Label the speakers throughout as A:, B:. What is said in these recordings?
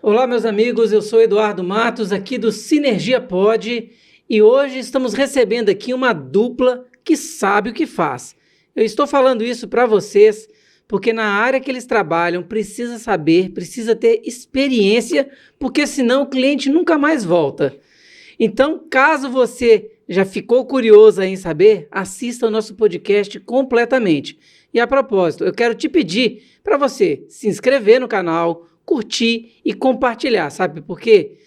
A: Olá, meus amigos, eu sou Eduardo Matos, aqui do Sinergia Pod, e hoje estamos recebendo aqui uma dupla que sabe o que faz. Eu estou falando isso para vocês porque na área que eles trabalham precisa saber, precisa ter experiência, porque senão o cliente nunca mais volta. Então, caso você já ficou curioso em saber, assista o nosso podcast completamente. E a propósito, eu quero te pedir para você se inscrever no canal, curtir e compartilhar, sabe por quê?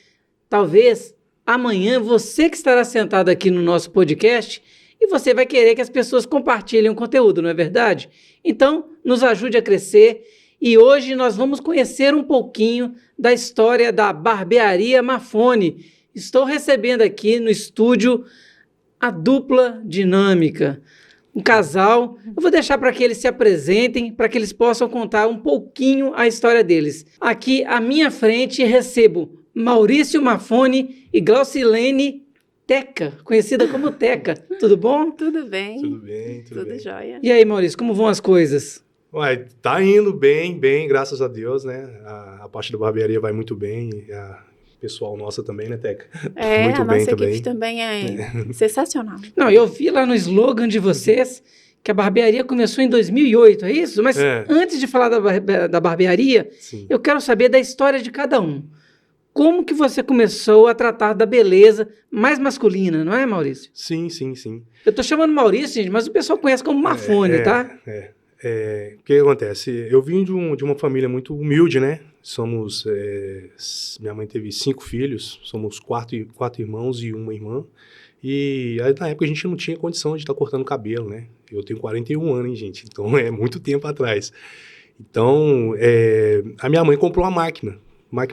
A: Talvez amanhã você que estará sentado aqui no nosso podcast e você vai querer que as pessoas compartilhem o conteúdo, não é verdade? Então, nos ajude a crescer e hoje nós vamos conhecer um pouquinho da história da Barbearia Mafone. Estou recebendo aqui no estúdio a dupla dinâmica, um casal. Eu vou deixar para que eles se apresentem, para que eles possam contar um pouquinho a história deles. Aqui à minha frente recebo Maurício Mafone e Glaucilene Teca, conhecida como Teca. Tudo bom?
B: Tudo bem.
C: Tudo bem.
B: Tudo jóia.
A: E aí, Maurício, como vão as coisas?
C: Uai, tá indo bem, graças a Deus, né? A parte da barbearia vai muito bem, pessoal nossa também, né, Teca?
B: Muito a bem nossa equipe também é sensacional.
A: Não, eu vi lá no slogan de vocês que a barbearia começou em 2008, é isso? Mas antes de falar da barbearia, sim, eu quero saber da história de cada um. Como que você começou a tratar da beleza mais masculina, não é, Maurício?
C: Sim.
A: Eu tô chamando Maurício, gente, mas o pessoal conhece como Mafone, tá?
C: O que acontece? Eu vim de uma família muito humilde, né? Somos, minha mãe teve 5 filhos, somos quatro irmãos e uma irmã. E aí, na época a gente não tinha condição de estar cortando cabelo, né? Eu tenho 41 anos, hein, gente? Então é muito tempo atrás. Então, a minha mãe comprou uma máquina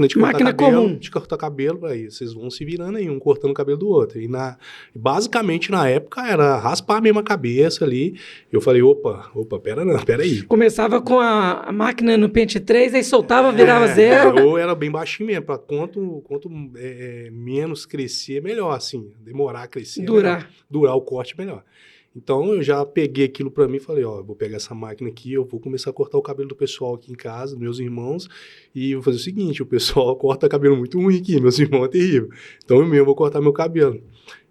C: de cortar cabelo,
A: comum.
C: De cortar cabelo, aí vocês vão se virando aí, um cortando o cabelo do outro. E basicamente na época era raspar a mesma cabeça ali. Eu falei, opa, pera aí.
A: Começava com a máquina no pente 3, aí soltava, virava zero.
C: Ou era bem baixinho mesmo, para quanto menos crescer, melhor, assim, demorar a crescer. Durar o corte, melhor. Então, eu já peguei aquilo pra mim e falei, eu vou pegar essa máquina aqui, eu vou começar a cortar o cabelo do pessoal aqui em casa, dos meus irmãos, e vou fazer o seguinte, o pessoal corta cabelo muito ruim aqui, meus irmãos é terrível. Então, eu mesmo vou cortar meu cabelo.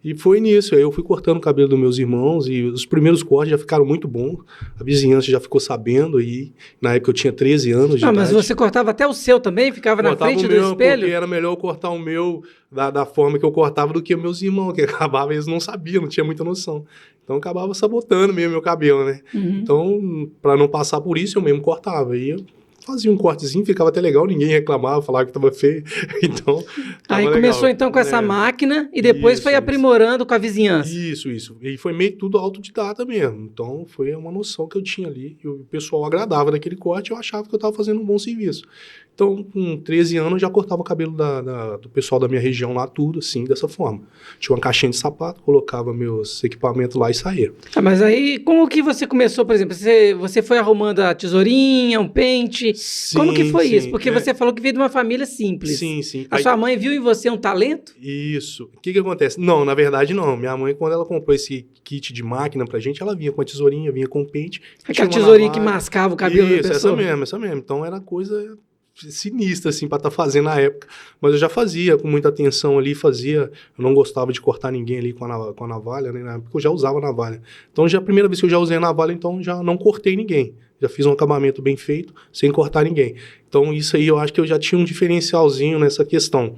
C: E foi nisso, aí eu fui cortando o cabelo dos meus irmãos, e os primeiros cortes já ficaram muito bons, a vizinhança já ficou sabendo, e na época eu tinha 13 anos de idade.
A: Mas você cortava até o seu também? Ficava na frente do espelho?
C: Porque era melhor eu cortar o meu da forma que eu cortava do que os meus irmãos, que acabava, eles não sabiam, não tinha muita noção. Então, acabava sabotando mesmo meu cabelo, né? Uhum. Então, para não passar por isso, eu mesmo cortava. E eu fazia um cortezinho, ficava até legal, ninguém reclamava, falava que estava feio. Então,
A: aí começou então com essa máquina e depois foi aprimorando com a vizinhança.
C: Isso. E foi meio tudo autodidata mesmo. Então, foi uma noção que eu tinha ali. E o pessoal agradava daquele corte, eu achava que eu estava fazendo um bom serviço. Então, com 13 anos, eu já cortava o cabelo do pessoal da minha região lá, tudo assim, dessa forma. Tinha uma caixinha de sapato, colocava meus equipamentos lá e saía.
A: Mas aí, como que você começou, por exemplo? Você foi arrumando a tesourinha, um pente? Sim, como que foi isso? Porque você falou que veio de uma família simples.
C: Sim.
A: Sua mãe viu em você um talento?
C: Isso. O que acontece? Não, na verdade, não. Minha mãe, quando ela comprou esse kit de máquina pra gente, ela vinha com a tesourinha, vinha com o pente.
A: Aquela tesourinha que mascava o cabelo da pessoa?
C: Isso, essa mesmo. Então, era coisa sinistra, assim, pra estar fazendo na época. Mas eu já fazia com muita atenção ali, eu não gostava de cortar ninguém ali com a navalha, né? Na época eu já usava navalha. Então, já a primeira vez que eu já usei a navalha, então já não cortei ninguém. Já fiz um acabamento bem feito, sem cortar ninguém. Então, isso aí eu acho que eu já tinha um diferencialzinho nessa questão.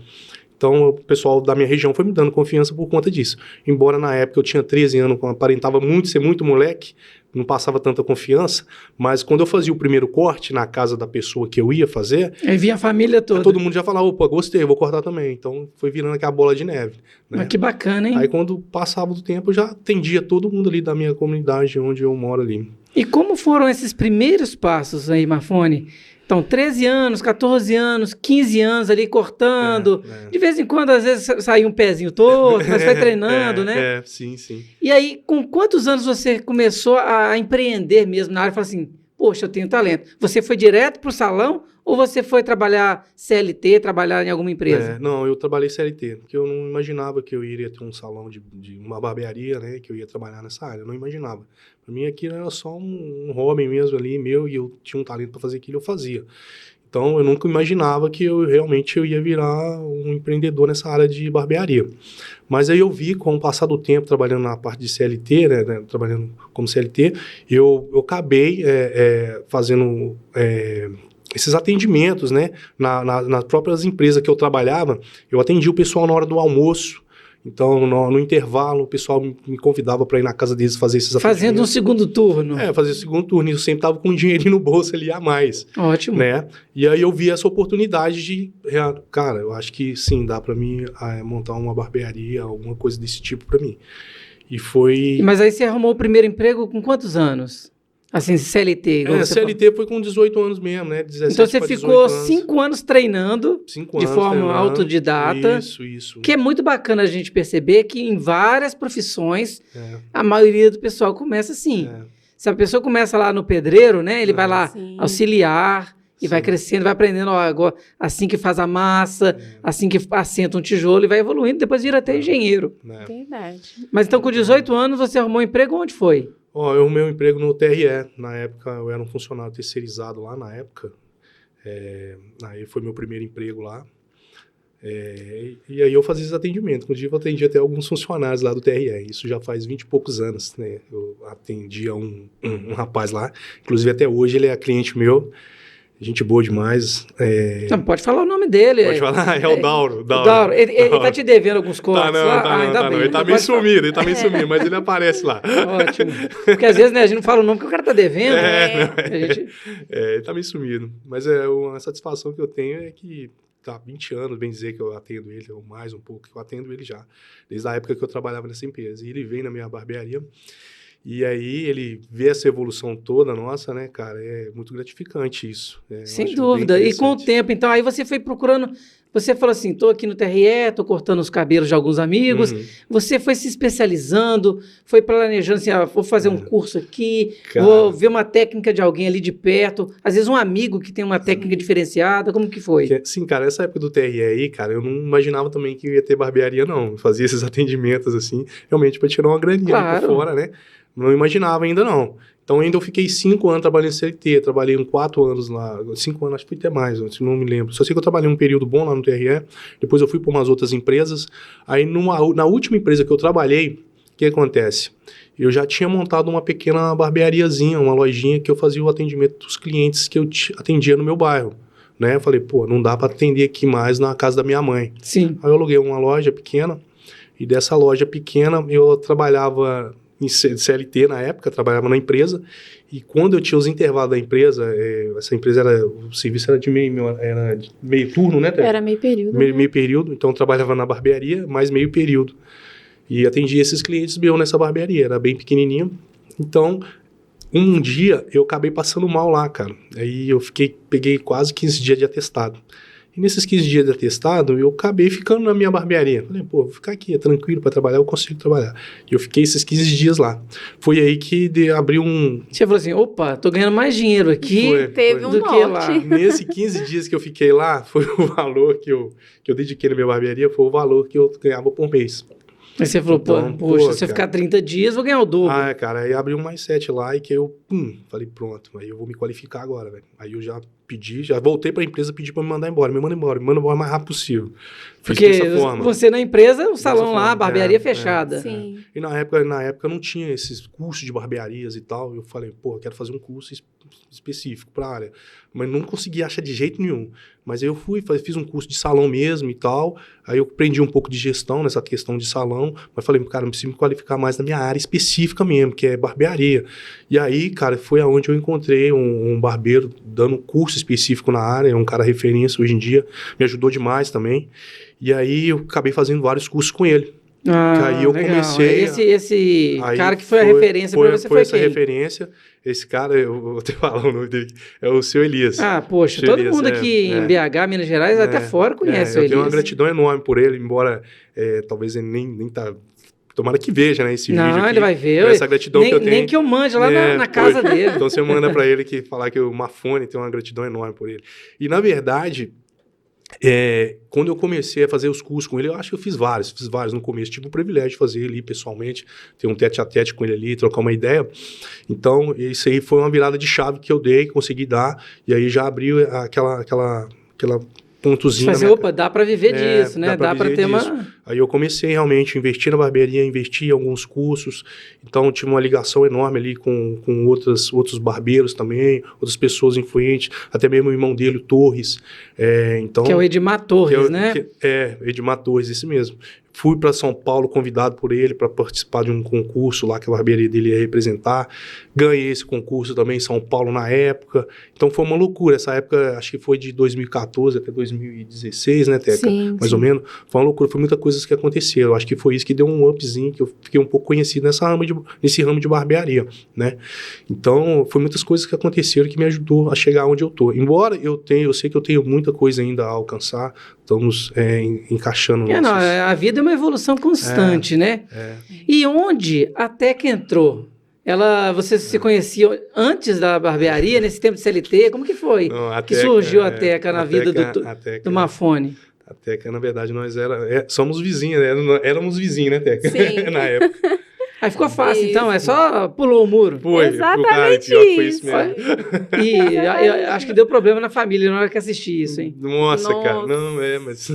C: Então, o pessoal da minha região foi me dando confiança por conta disso. Embora na época eu tinha 13 anos, aparentava ser muito moleque, não passava tanta confiança, mas quando eu fazia o primeiro corte na casa da pessoa que eu ia fazer...
A: Aí vinha a família toda.
C: Todo mundo já falava, opa, gostei, vou cortar também. Então, foi virando aquela bola de neve. Né?
A: Mas que bacana, hein?
C: Aí, quando passava do tempo, eu já atendia todo mundo ali da minha comunidade, onde eu moro ali.
A: E como foram esses primeiros passos aí, Mafone? Então, 13 anos, 14 anos, 15 anos ali cortando. De vez em quando, às vezes, sai um pezinho torto, mas vai treinando, né?
C: Sim.
A: E aí, com quantos anos você começou a empreender mesmo na área? Falou assim, poxa, eu tenho talento. Você foi direto para o salão ou você foi trabalhar CLT, trabalhar em alguma empresa?
C: Não, eu trabalhei CLT, porque eu não imaginava que eu iria ter um salão de uma barbearia, né? Que eu ia trabalhar nessa área, eu não imaginava. Para mim aquilo era só um hobby mesmo ali, meu, e eu tinha um talento para fazer aquilo, eu fazia. Então, eu nunca imaginava que eu realmente ia virar um empreendedor nessa área de barbearia. Mas aí eu vi, com o passar do tempo, trabalhando na parte de CLT, né, trabalhando como CLT, eu acabei fazendo esses atendimentos, né, nas próprias empresas que eu trabalhava. Eu atendia o pessoal na hora do almoço. Então, no intervalo, o pessoal me convidava para ir na casa deles fazer esses atendimentos.
A: Fazendo um segundo turno.
C: Fazer o segundo turno. E eu sempre estava com um dinheirinho no bolso ali a mais.
A: Ótimo.
C: Né? E aí eu vi essa oportunidade de... Cara, eu acho que sim, dá para mim montar uma barbearia, alguma coisa desse tipo para mim. E foi...
A: Mas aí você arrumou o primeiro emprego com quantos anos? Assim, CLT.
C: CLT foi com 18 anos mesmo, né? 17
A: então você ficou 5 anos treinando de forma autodidata.
C: Isso.
A: Que é muito bacana a gente perceber que em várias profissões, a maioria do pessoal começa assim. Se a pessoa começa lá no pedreiro, né? Ele vai lá auxiliar e vai crescendo, vai aprendendo agora, assim que faz a massa, assim que assenta um tijolo e vai evoluindo, depois vira até engenheiro.
B: Verdade.
A: Mas então com 18 anos você arrumou um emprego, onde foi?
C: Eu arrumei um emprego no TRE. Na época, eu era um funcionário terceirizado lá na época. Aí foi meu primeiro emprego lá. E aí eu fazia esse atendimento. Inclusive, eu atendia até alguns funcionários lá do TRE. Isso já faz 20 e poucos anos, né? Eu atendia um rapaz lá. Inclusive, até hoje, ele é cliente meu. Gente boa demais.
A: Não, pode falar o nome dele.
C: Pode falar? É o Dauro.
A: Dauro. Ele tá te devendo alguns cortes lá?
C: Tá não. Ele tá meio sumido, mas ele aparece lá.
A: Ótimo. Porque às vezes, né, a gente não fala o nome porque o cara tá devendo.
C: Ele tá meio sumido. Mas uma satisfação que eu tenho é que tá 20 anos, bem dizer, que eu atendo ele, ou mais um pouco, que eu atendo ele já. Desde a época que eu trabalhava nessa empresa. E ele veio na minha barbearia. E aí ele vê essa evolução toda nossa, né, cara? É muito gratificante isso.
A: Sem dúvida. E com o tempo, então, aí você foi procurando... Você falou assim, tô aqui no TRE, tô cortando os cabelos de alguns amigos. Você foi se especializando, foi planejando assim, vou fazer um curso aqui, vou ver uma técnica de alguém ali de perto. Às vezes um amigo que tem uma técnica diferenciada, como que foi?
C: Sim, cara, essa época do TRE aí, cara, eu não imaginava também que eu ia ter barbearia, não. Eu fazia esses atendimentos, assim, realmente para tirar uma graninha ali por fora, né? Não imaginava ainda, não. Então, ainda eu fiquei 5 anos trabalhando em CLT, trabalhei 4 anos lá, 5 anos, acho que foi até mais, não me lembro. Só sei que eu trabalhei um período bom lá no TRE, depois eu fui para umas outras empresas. Aí, na última empresa que eu trabalhei, o que acontece? Eu já tinha montado uma pequena barbeariazinha, uma lojinha que eu fazia o atendimento dos clientes que eu atendia no meu bairro. Né? Eu falei, não dá para atender aqui mais na casa da minha mãe.
A: Sim.
C: Aí eu aluguei uma loja pequena, e dessa loja pequena eu trabalhava... em CLT na época, trabalhava na empresa, e quando eu tinha os intervalos da empresa, essa empresa o serviço era de meio turno, né?
B: Era meio período.
C: Meio período, então eu trabalhava na barbearia, mais meio período. E atendia esses clientes meus nessa barbearia, era bem pequenininho. Então, um dia eu acabei passando mal lá, cara. Aí eu peguei quase 15 dias de atestado. E nesses 15 dias de atestado, eu acabei ficando na minha barbearia. Falei, vou ficar aqui, é tranquilo para trabalhar, eu consigo trabalhar. E eu fiquei esses 15 dias lá. Foi aí que abriu um...
A: Você falou assim, opa, tô ganhando mais dinheiro aqui do que lá.
C: Nesses 15 dias que eu fiquei lá, foi o valor que eu dediquei na minha barbearia, foi o valor que eu ganhava por mês.
A: Aí você falou, poxa, se eu ficar 30 dias, vou ganhar o dobro.
C: Cara, aí abriu mais 7 lá e que eu, falei, pronto, aí eu vou me qualificar agora, velho. Aí eu já voltei pra empresa, pedi pra me mandar embora, me manda embora o mais rápido possível.
A: Porque você na empresa, o salão lá, a barbearia fechada.
B: Sim.
C: E na época não tinha esses cursos de barbearias e tal, eu falei, eu quero fazer um curso específico pra área, mas não consegui achar de jeito nenhum. Mas aí eu fiz um curso de salão mesmo e tal, aí eu aprendi um pouco de gestão nessa questão de salão, mas falei, cara, eu preciso me qualificar mais na minha área específica mesmo, que é barbearia. E aí, cara, foi aonde eu encontrei um barbeiro dando curso específico na área, é um cara referência hoje em dia, me ajudou demais também. E aí eu acabei fazendo vários cursos com ele. Que aí eu comecei...
A: Esse cara que foi a referência para você foi
C: essa referência. Esse cara, eu vou te falar o nome dele, é o seu Elias.
A: Poxa, todo mundo aqui em BH, Minas Gerais, até fora conhece o Elias.
C: Eu tenho uma gratidão enorme por ele, embora talvez ele nem tá... Tomara que veja, né, esse vídeo aqui.
A: Não, ele vai ver.
C: Essa gratidão que eu tenho.
A: Nem que eu mande lá na casa dele.
C: Então você manda para ele falar que o Mafone tem uma gratidão enorme por ele. E, na verdade... Quando eu comecei a fazer os cursos com ele, eu acho que eu fiz vários no começo. Tive o privilégio de fazer ali pessoalmente, ter um tete-a-tete com ele ali, trocar uma ideia. Então, isso aí foi uma virada de chave que eu dei, consegui dar, e aí já abriu aquela pontozinho.
A: Fazer, opa, dá para viver disso, né? Dá para ter disso.
C: Aí eu comecei realmente a investir na barbearia, investir em alguns cursos, então tive uma ligação enorme ali com outros barbeiros também, outras pessoas influentes, até mesmo o irmão dele, o Torres. Então,
A: que é o Edmar Torres, né?
C: Edmar Torres, esse mesmo. Fui para São Paulo convidado por ele para participar de um concurso lá que a barbearia dele ia representar. Ganhei esse concurso também em São Paulo na época. Então foi uma loucura. Essa época, acho que foi de 2014 até 2016, né, Teca?
B: Sim,
C: mais ou menos. Foi uma loucura. Foi muitas coisas que aconteceram. Acho que foi isso que deu um upzinho, que eu fiquei um pouco conhecido nesse ramo de barbearia, né? Então, foi muitas coisas que aconteceram que me ajudou a chegar onde eu tô. Embora eu sei que eu tenho muita coisa ainda a alcançar, estamos encaixando
A: a vida é uma evolução constante, né? E onde a Teca entrou? Você se conhecia antes da barbearia, nesse tempo de CLT? Como que foi que surgiu a Teca na vida do Mafone?
C: A Teca, na verdade, nós somos vizinhos, né? Éramos vizinhos, né, Teca?
B: Sim.
C: Na época.
A: Aí ficou fácil, então, só pulou o muro.
C: Foi,
B: exatamente
C: foi isso mesmo.
A: E eu acho que deu problema na família na hora que assisti isso, hein?
C: Nossa, cara, não, mas...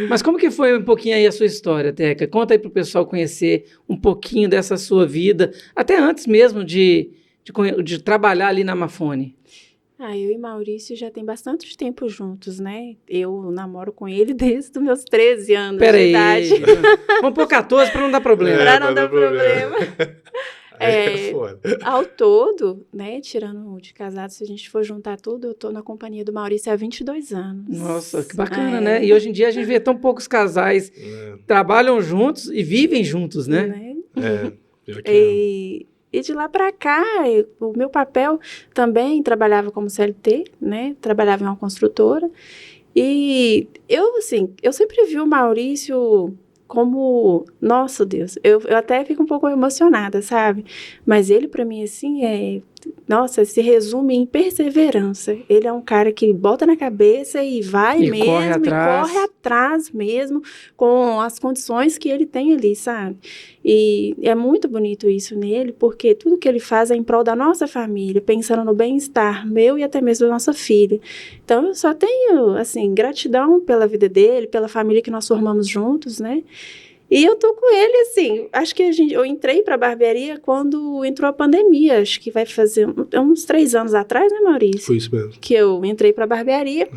A: Mas como que foi um pouquinho aí a sua história, Teca? Conta aí pro pessoal conhecer um pouquinho dessa sua vida, até antes mesmo de trabalhar ali na Mafone.
B: Eu e Maurício já tem bastante tempo juntos, né? Eu namoro com ele desde os meus 13 anos de idade.
A: Vamos pôr 14 para não dar problema.
B: Para não dar problema. Ao todo, né, tirando de casado, se a gente for juntar tudo, eu tô na companhia do Maurício há 22 anos.
A: Nossa, que bacana, né? E hoje em dia a gente vê tão poucos casais trabalham juntos e vivem juntos, né?
B: E de lá para cá, o meu papel também trabalhava como CLT, né? Trabalhava em uma construtora. E eu sempre vi o Maurício como, nossa Deus, eu até fico um pouco emocionada, sabe? Mas ele, para mim, assim, se resume em perseverança. Ele é um cara que bota na cabeça e vai mesmo, corre atrás mesmo, com as condições que ele tem ali, sabe? E é muito bonito isso nele, porque tudo que ele faz é em prol da nossa família, pensando no bem-estar meu e até mesmo da nossa filha. Então, eu só tenho, assim, gratidão pela vida dele, pela família que nós formamos juntos, né? E eu tô com ele, assim, acho que eu entrei pra barbearia quando entrou a pandemia, acho que vai fazer uns 3 anos atrás, né, Maurício?
C: Foi isso mesmo.
B: Que eu entrei pra barbearia,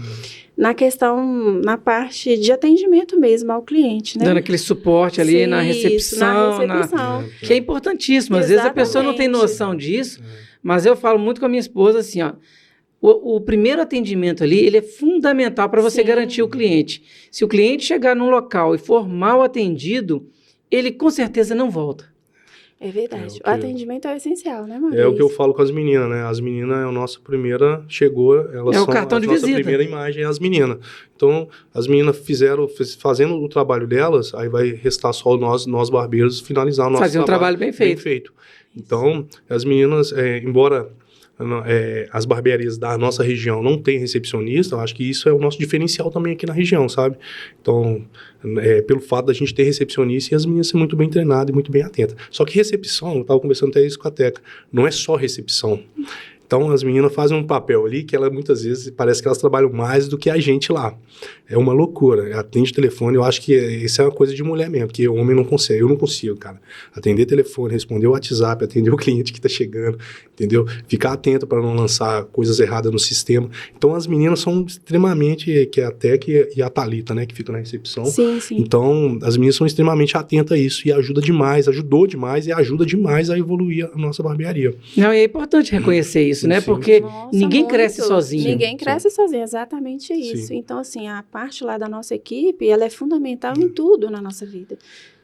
B: na parte de atendimento mesmo ao cliente, né?
A: Dando aquele suporte ali na recepção. Que é importantíssimo. Às vezes a pessoa não tem noção disso, mas eu falo muito com a minha esposa assim, ó. O primeiro atendimento ali, ele é fundamental para você garantir o cliente. Se o cliente chegar num local e for mal atendido, ele com certeza não volta.
B: É verdade. O atendimento é essencial, né, Maurício?
C: É o que eu falo com as meninas, né? As meninas é a nossa primeira, elas são
A: o cartão de visita.
C: Nossa primeira imagem é as meninas. Então, as meninas fazendo o trabalho delas, aí vai restar só nós barbeiros, finalizar o nosso
A: fazer um trabalho bem feito.
C: Então, as meninas, embora... as barbearias da nossa região não tem recepcionista, eu acho que isso é o nosso diferencial também aqui na região, sabe? Então, pelo fato da gente ter recepcionista e as meninas serem muito bem treinadas e muito bem atentas. Só que recepção, eu estava conversando até isso com a Teca, não é só recepção. Então, as meninas fazem um papel ali que muitas vezes parece que elas trabalham mais do que a gente lá. É uma loucura. Atende telefone, eu acho que isso é uma coisa de mulher mesmo, porque o homem não consegue. Eu não consigo, cara. Atender telefone, responder o WhatsApp, atender o cliente que está chegando, entendeu? Ficar atento para não lançar coisas erradas no sistema. Então, as meninas são extremamente, que é a Teca e a Thalita, né, que ficam na recepção.
B: Sim, sim.
C: Então, as meninas são extremamente atentas a isso e ajudou demais e ajuda demais a evoluir a nossa barbearia.
A: Não, e é importante reconhecer isso, né? Porque ninguém cresce sozinho.
B: Ninguém cresce sozinho, exatamente isso.
C: Sim.
B: Então, assim, a parte lá da nossa equipe, ela é fundamental em tudo na nossa vida,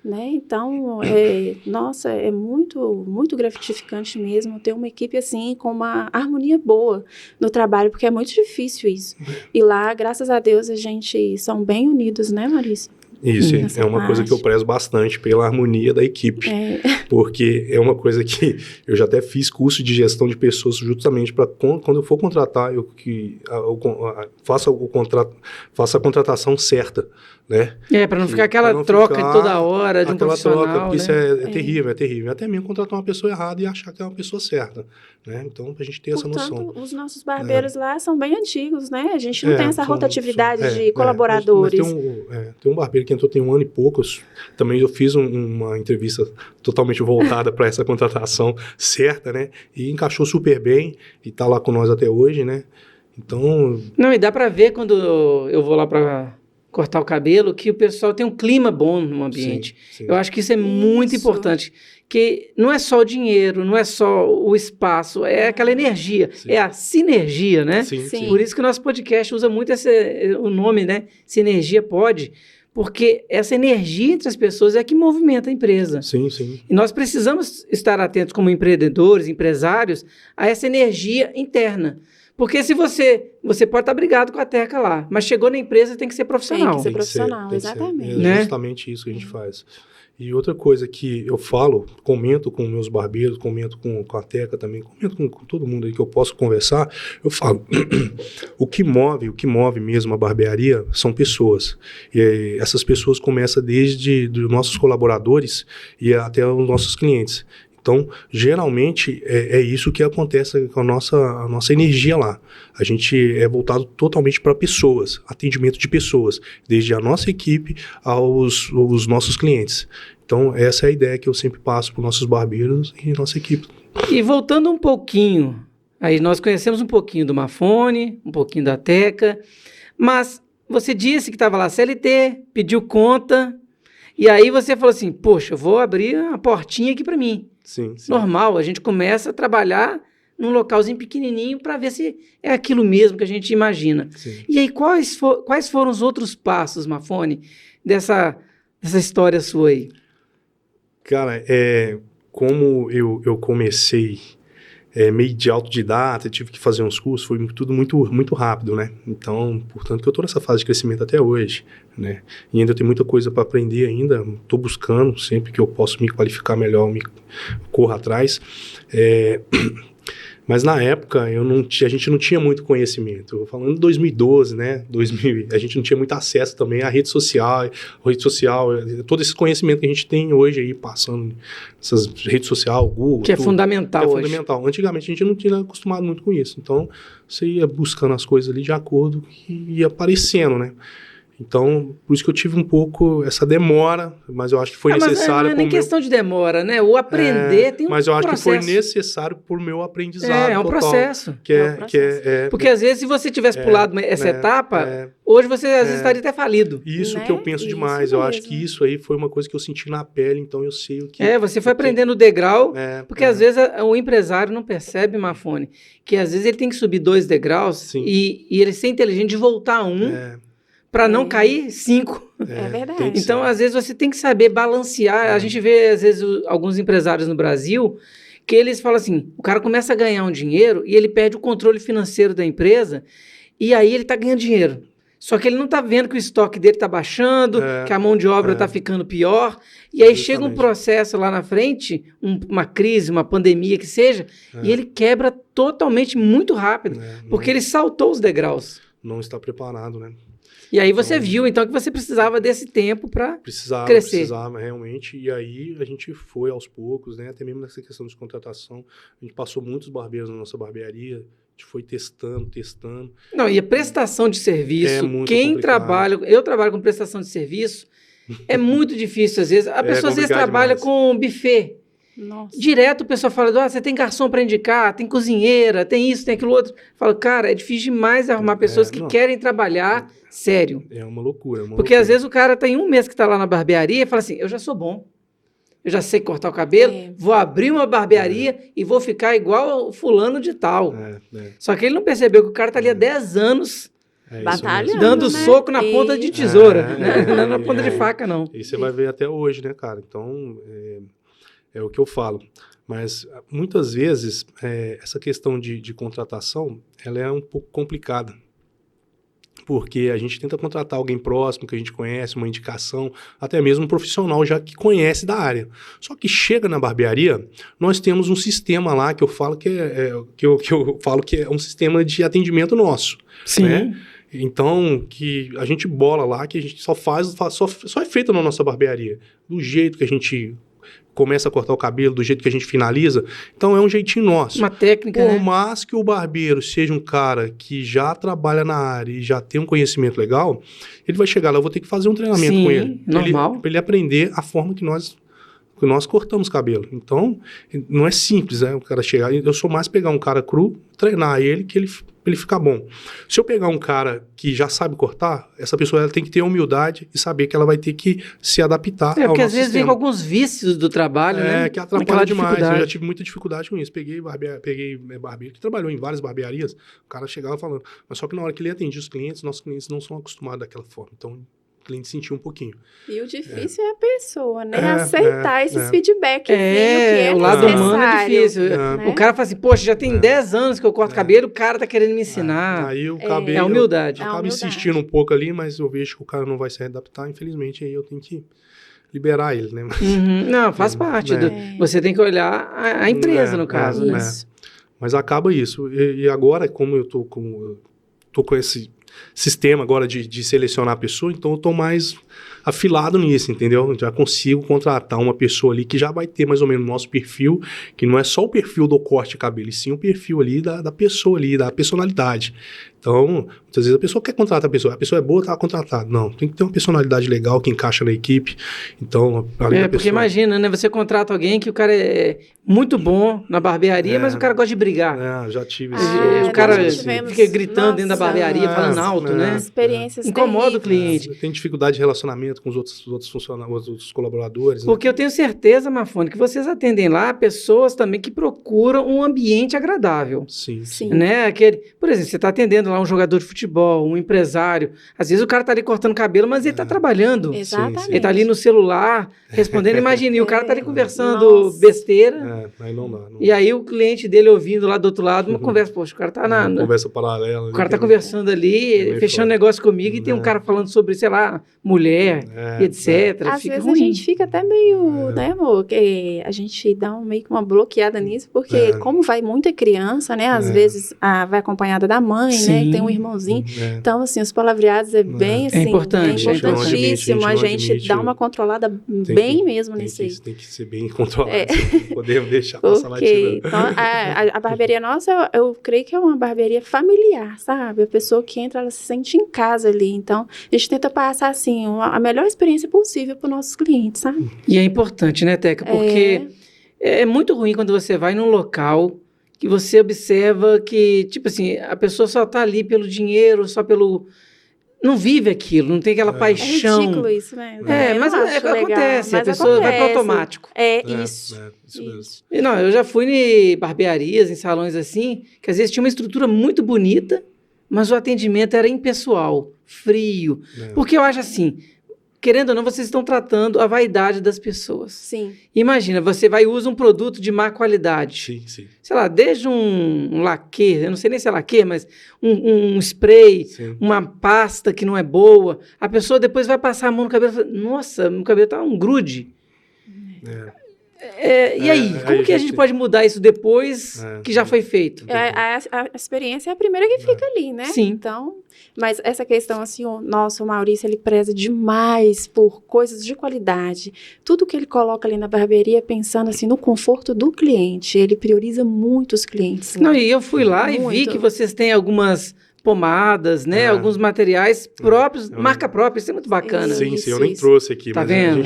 B: né? Então, é muito, muito gratificante mesmo ter uma equipe, assim, com uma harmonia boa no trabalho, porque é muito difícil isso. E lá, graças a Deus, a gente são bem unidos, né, Maurício?
C: Isso, é uma coisa que eu prezo bastante pela harmonia da equipe. porque é uma coisa que eu já até fiz curso de gestão de pessoas justamente para quando eu for contratar, faça a contratação certa, né?
A: Para não ficar aquela troca toda hora de um profissional,
C: troca, porque
A: né?
C: isso é terrível. Até mesmo contratar uma pessoa errada e achar que é uma pessoa certa, né? Então, pra gente ter essa noção.
B: Os nossos barbeiros lá são bem antigos, né? A gente não tem essa rotatividade de
C: mas
B: colaboradores.
C: Tem um barbeiro que entrou tem 1 ano e poucos. Também eu fiz uma entrevista totalmente voltada para essa contratação certa, né? E encaixou super bem e tá lá com nós até hoje, né? Então...
A: Não, e dá para ver quando eu vou lá para cortar o cabelo, que o pessoal tem um clima bom no ambiente.
C: Sim.
A: Eu acho que isso é muito importante, que não é só o dinheiro, não é só o espaço, é aquela energia, é a sinergia, né?
C: Sim.
A: Por isso que o nosso podcast usa muito o nome, né? Sinergia Pode, porque essa energia entre as pessoas é que movimenta a empresa.
C: Sim.
A: E nós precisamos estar atentos como empreendedores, empresários, a essa energia interna. Porque se você pode estar brigado com a Teca lá, mas chegou na empresa, tem que ser profissional.
B: Tem que ser profissional, exatamente.
C: É justamente isso que a gente faz. E outra coisa que eu falo, comento com meus barbeiros, comento com a Teca também, comento com todo mundo aí que eu posso conversar, eu falo, o que move mesmo a barbearia são pessoas. E essas pessoas começam desde os nossos colaboradores e até os nossos clientes. Então, geralmente, é isso que acontece com a nossa energia lá. A gente é voltado totalmente para pessoas, atendimento de pessoas, desde a nossa equipe aos nossos clientes. Então, essa é a ideia que eu sempre passo para os nossos barbeiros e nossa equipe.
A: E voltando um pouquinho, aí nós conhecemos um pouquinho do Mafone, um pouquinho da Teca, mas você disse que estava lá CLT, pediu conta, e aí você falou assim, poxa, eu vou abrir uma portinha aqui para mim.
C: Sim.
A: Normal, a gente começa a trabalhar num localzinho pequenininho para ver se é aquilo mesmo que a gente imagina.
C: Sim.
A: E aí, quais foram os outros passos, Mafone, dessa história sua aí?
C: Cara, como eu comecei meio de autodidata, tive que fazer uns cursos, foi tudo muito rápido, né? Então, portanto, que eu estou nessa fase de crescimento até hoje, né? E ainda tem muita coisa para aprender ainda, estou buscando, sempre que eu posso me qualificar melhor, me corro atrás. Mas na época, a gente não tinha muito conhecimento. Eu falando de 2012, né? A gente não tinha muito acesso também à rede social, todo esse conhecimento que a gente tem hoje aí, passando essas redes sociais, Google.
A: Que é fundamental hoje.
C: Fundamental. Antigamente a gente não tinha acostumado muito com isso. Então, você ia buscando as coisas ali de acordo e ia aparecendo, né? Então, por isso que eu tive um pouco essa demora, mas eu acho que foi necessário.
A: Mas não é nem questão de demora, né? O aprender tem um processo.
C: Mas eu acho que foi necessário por meu aprendizado.
A: É um
C: total,
A: processo.
C: Porque
A: às vezes, se você tivesse pulado essa etapa, hoje você às vezes estaria até falido.
C: Isso, né? Que eu penso demais. Eu acho que isso aí foi uma coisa que eu senti na pele, então eu sei o que...
A: Você foi aprendendo o degrau, porque às vezes o empresário não percebe, Mafone, que às vezes ele tem que subir 2 degraus e ele ser inteligente de voltar para não cair 5.
B: É verdade.
A: Então, às vezes, você tem que saber balancear. A gente vê, às vezes, alguns empresários no Brasil que eles falam assim, o cara começa a ganhar um dinheiro e ele perde o controle financeiro da empresa e aí ele está ganhando dinheiro. Só que ele não está vendo que o estoque dele está baixando, que a mão de obra está ficando pior. E aí chega um processo lá na frente, uma crise, uma pandemia que seja, e ele quebra totalmente muito rápido, porque ele saltou os degraus.
C: Não está preparado, né?
A: E aí você viu, então, que você precisava desse tempo para crescer.
C: Precisava, realmente. E aí a gente foi aos poucos, né? Até mesmo nessa questão de contratação. A gente passou muitos barbeiros na nossa barbearia. A gente foi testando.
A: Não, e a prestação de serviço, eu trabalho com prestação de serviço, é muito difícil às vezes. A pessoa às vezes trabalha com buffet.
B: Nossa.
A: Direto o pessoal fala, você tem garçom para indicar, tem cozinheira, tem isso, tem aquilo outro. Fala, cara, é difícil demais arrumar pessoas que querem trabalhar sério.
C: É uma loucura.
A: Porque às vezes o cara tem 1 mês que está lá na barbearia e fala assim, eu já sou bom, eu já sei cortar o cabelo, vou abrir uma barbearia e vou ficar igual o fulano de tal. Só que ele não percebeu que o cara está ali há 10 anos...
B: batalhando,
A: dando soco na ponta de tesoura, né? Não na ponta de faca, não.
C: E você vai ver até hoje, né, cara? Então... É o que eu falo, mas muitas vezes essa questão de contratação, ela é um pouco complicada, porque a gente tenta contratar alguém próximo, que a gente conhece, uma indicação, até mesmo um profissional já que conhece da área. Só que chega na barbearia, nós temos um sistema lá que eu falo que é um sistema de atendimento nosso.
A: Sim.
C: Né? Então, que a gente bola lá, que a gente só é feito na nossa barbearia. Do jeito que a gente começa a cortar o cabelo, do jeito que a gente finaliza. Então, é um jeitinho nosso.
A: Uma técnica,
C: Por
A: né?
C: mais que o barbeiro seja um cara que já trabalha na área e já tem um conhecimento legal, ele vai chegar lá, eu vou ter que fazer um treinamento
A: Sim,
C: com ele.
A: normal.
C: Pra ele aprender a forma que nós cortamos cabelo. Então, não é simples, né? O cara chegar... Eu sou mais pegar um cara cru, treinar ele, pra ele ficar bom. Se eu pegar um cara que já sabe cortar, essa pessoa ela tem que ter a humildade e saber que ela vai ter que se adaptar ao
A: Porque
C: nosso
A: às vezes vem
C: sistema.
A: com alguns vícios do trabalho, né?
C: Que atrapalha
A: Aquela
C: demais. Eu
A: dificuldade.
C: já tive muita dificuldade com isso. Peguei barbeiro que trabalhou em várias barbearias, o cara chegava falando. Mas só que na hora que ele atendia os clientes, nossos clientes não são acostumados daquela forma. Então, o cliente sentiu um pouquinho.
B: E o difícil é a pessoa, né? Aceitar esses feedbacks. Que
A: É,
B: é
A: o lado humano é
B: necessário,
A: difícil.
B: né?
A: O cara fala assim, poxa, já tem 10 anos que eu corto cabelo, o cara tá querendo me ensinar.
C: Aí o cabelo...
A: É a humildade.
C: Eu
B: É a
C: acabo
B: humildade.
C: insistindo um pouco ali, mas eu vejo que o cara não vai se adaptar, infelizmente, aí eu tenho que liberar ele, né?
A: Uhum. Não, faz parte. Você tem que olhar a empresa, no caso, né?
B: Isso.
C: Mas acaba isso. E agora, como eu tô com esse sistema agora de selecionar a pessoa, então eu tô mais afilado nisso, entendeu? Já consigo contratar uma pessoa ali que já vai ter mais ou menos o nosso perfil, que não é só o perfil do corte de cabelo, e sim o perfil ali da pessoa ali, da personalidade. Então, muitas vezes a pessoa quer contratar a pessoa é boa, tá contratada. Não, tem que ter uma personalidade legal que encaixa na equipe. Então, além da
A: Porque
C: pessoa...
A: imagina, né? Você contrata alguém que o cara é muito bom na barbearia, mas o cara gosta de brigar.
C: Já tive
A: O cara
B: nós tivemos-
A: fica gritando dentro da
B: Nossa,
A: barbearia, falando alto, né?
B: Experiências
A: Incomoda o
B: terríveis.
A: cliente.
C: Tem dificuldade de relacionamento com os outros funcionários, os outros colaboradores. Né?
A: Porque eu tenho certeza, Mafone, que vocês atendem lá pessoas também que procuram um ambiente agradável.
C: Sim.
B: Sim.
A: Né? Por exemplo, você está atendendo lá um jogador de futebol, um empresário. Às vezes o cara está ali cortando cabelo, mas ele está trabalhando.
B: Exatamente.
C: Sim.
A: Ele está ali no celular, respondendo. Imagina, e o cara está ali conversando
B: Nossa.
A: besteira.
C: Aí não dá.
A: E aí o cliente dele ouvindo lá do outro lado uma conversa. Poxa, o cara tá
C: Conversa paralela.
A: O cara tá conversando ali, fechando negócio comigo, e tem um cara falando sobre, sei lá, mulher, e etc.
B: Às
A: Fica
B: vezes
A: ruim.
B: a gente fica até meio, né, amor? Que a gente dá meio que uma bloqueada nisso, porque como vai muita criança, né? Às vezes vai acompanhada da mãe, né?
A: Sim.
B: Tem um irmãozinho. Então, assim, os palavreados é bem assim.
A: importante,
B: É
A: é importante.
B: importantíssimo.
C: A
B: A
C: gente
B: gente dá uma controlada bem mesmo nisso aí.
C: Tem que ser bem controlado. Não podemos deixar passar
B: Porque
C: batida.
B: então, a barbearia nossa, eu creio que é uma barbearia familiar, sabe? A pessoa que entra, ela se sente em casa ali. Então, a gente tenta passar, assim, a melhor experiência possível para os nossos clientes, sabe?
A: E é importante, né, Teca? Porque é muito ruim quando você vai num local que você observa que, tipo assim, a pessoa só tá ali pelo dinheiro, só pelo... Não vive aquilo, não tem aquela
B: É
A: paixão.
B: ridículo isso, né?
A: É, mas
B: Eu não acho legal,
A: acontece, a
B: mas
A: pessoa vai pro
B: acontece.
A: automático.
B: Isso.
C: Isso mesmo.
A: E não, eu já fui em barbearias, em salões assim, que às vezes tinha uma estrutura muito bonita, mas o atendimento era impessoal, frio. Porque eu acho assim, querendo ou não, vocês estão tratando a vaidade das pessoas.
B: Sim.
A: Imagina, você vai e usa um produto de má qualidade.
C: Sim.
A: Sei lá, desde um laque, eu não sei nem se é laque, mas um spray,
C: Sim.
A: uma pasta que não é boa. A pessoa depois vai passar a mão no cabelo e fala, nossa, meu cabelo tá um grude. E aí, como que a gente pode mudar isso depois que já foi feito?
B: A experiência é a primeira que fica ali, né?
A: Sim.
B: Então, mas essa questão, assim, o Maurício, ele preza demais por coisas de qualidade. Tudo que ele coloca ali na barbearia, pensando, assim, no conforto do cliente. Ele prioriza muito os clientes.
A: Não, e eu fui lá e vi
B: Muito.
A: que vocês têm algumas pomadas, né? Alguns materiais próprios, marca própria, isso é muito bacana.
C: Sim,
B: Isso,
C: eu nem
B: isso.
C: trouxe aqui,
A: Tá
C: mas
A: vendo?
C: a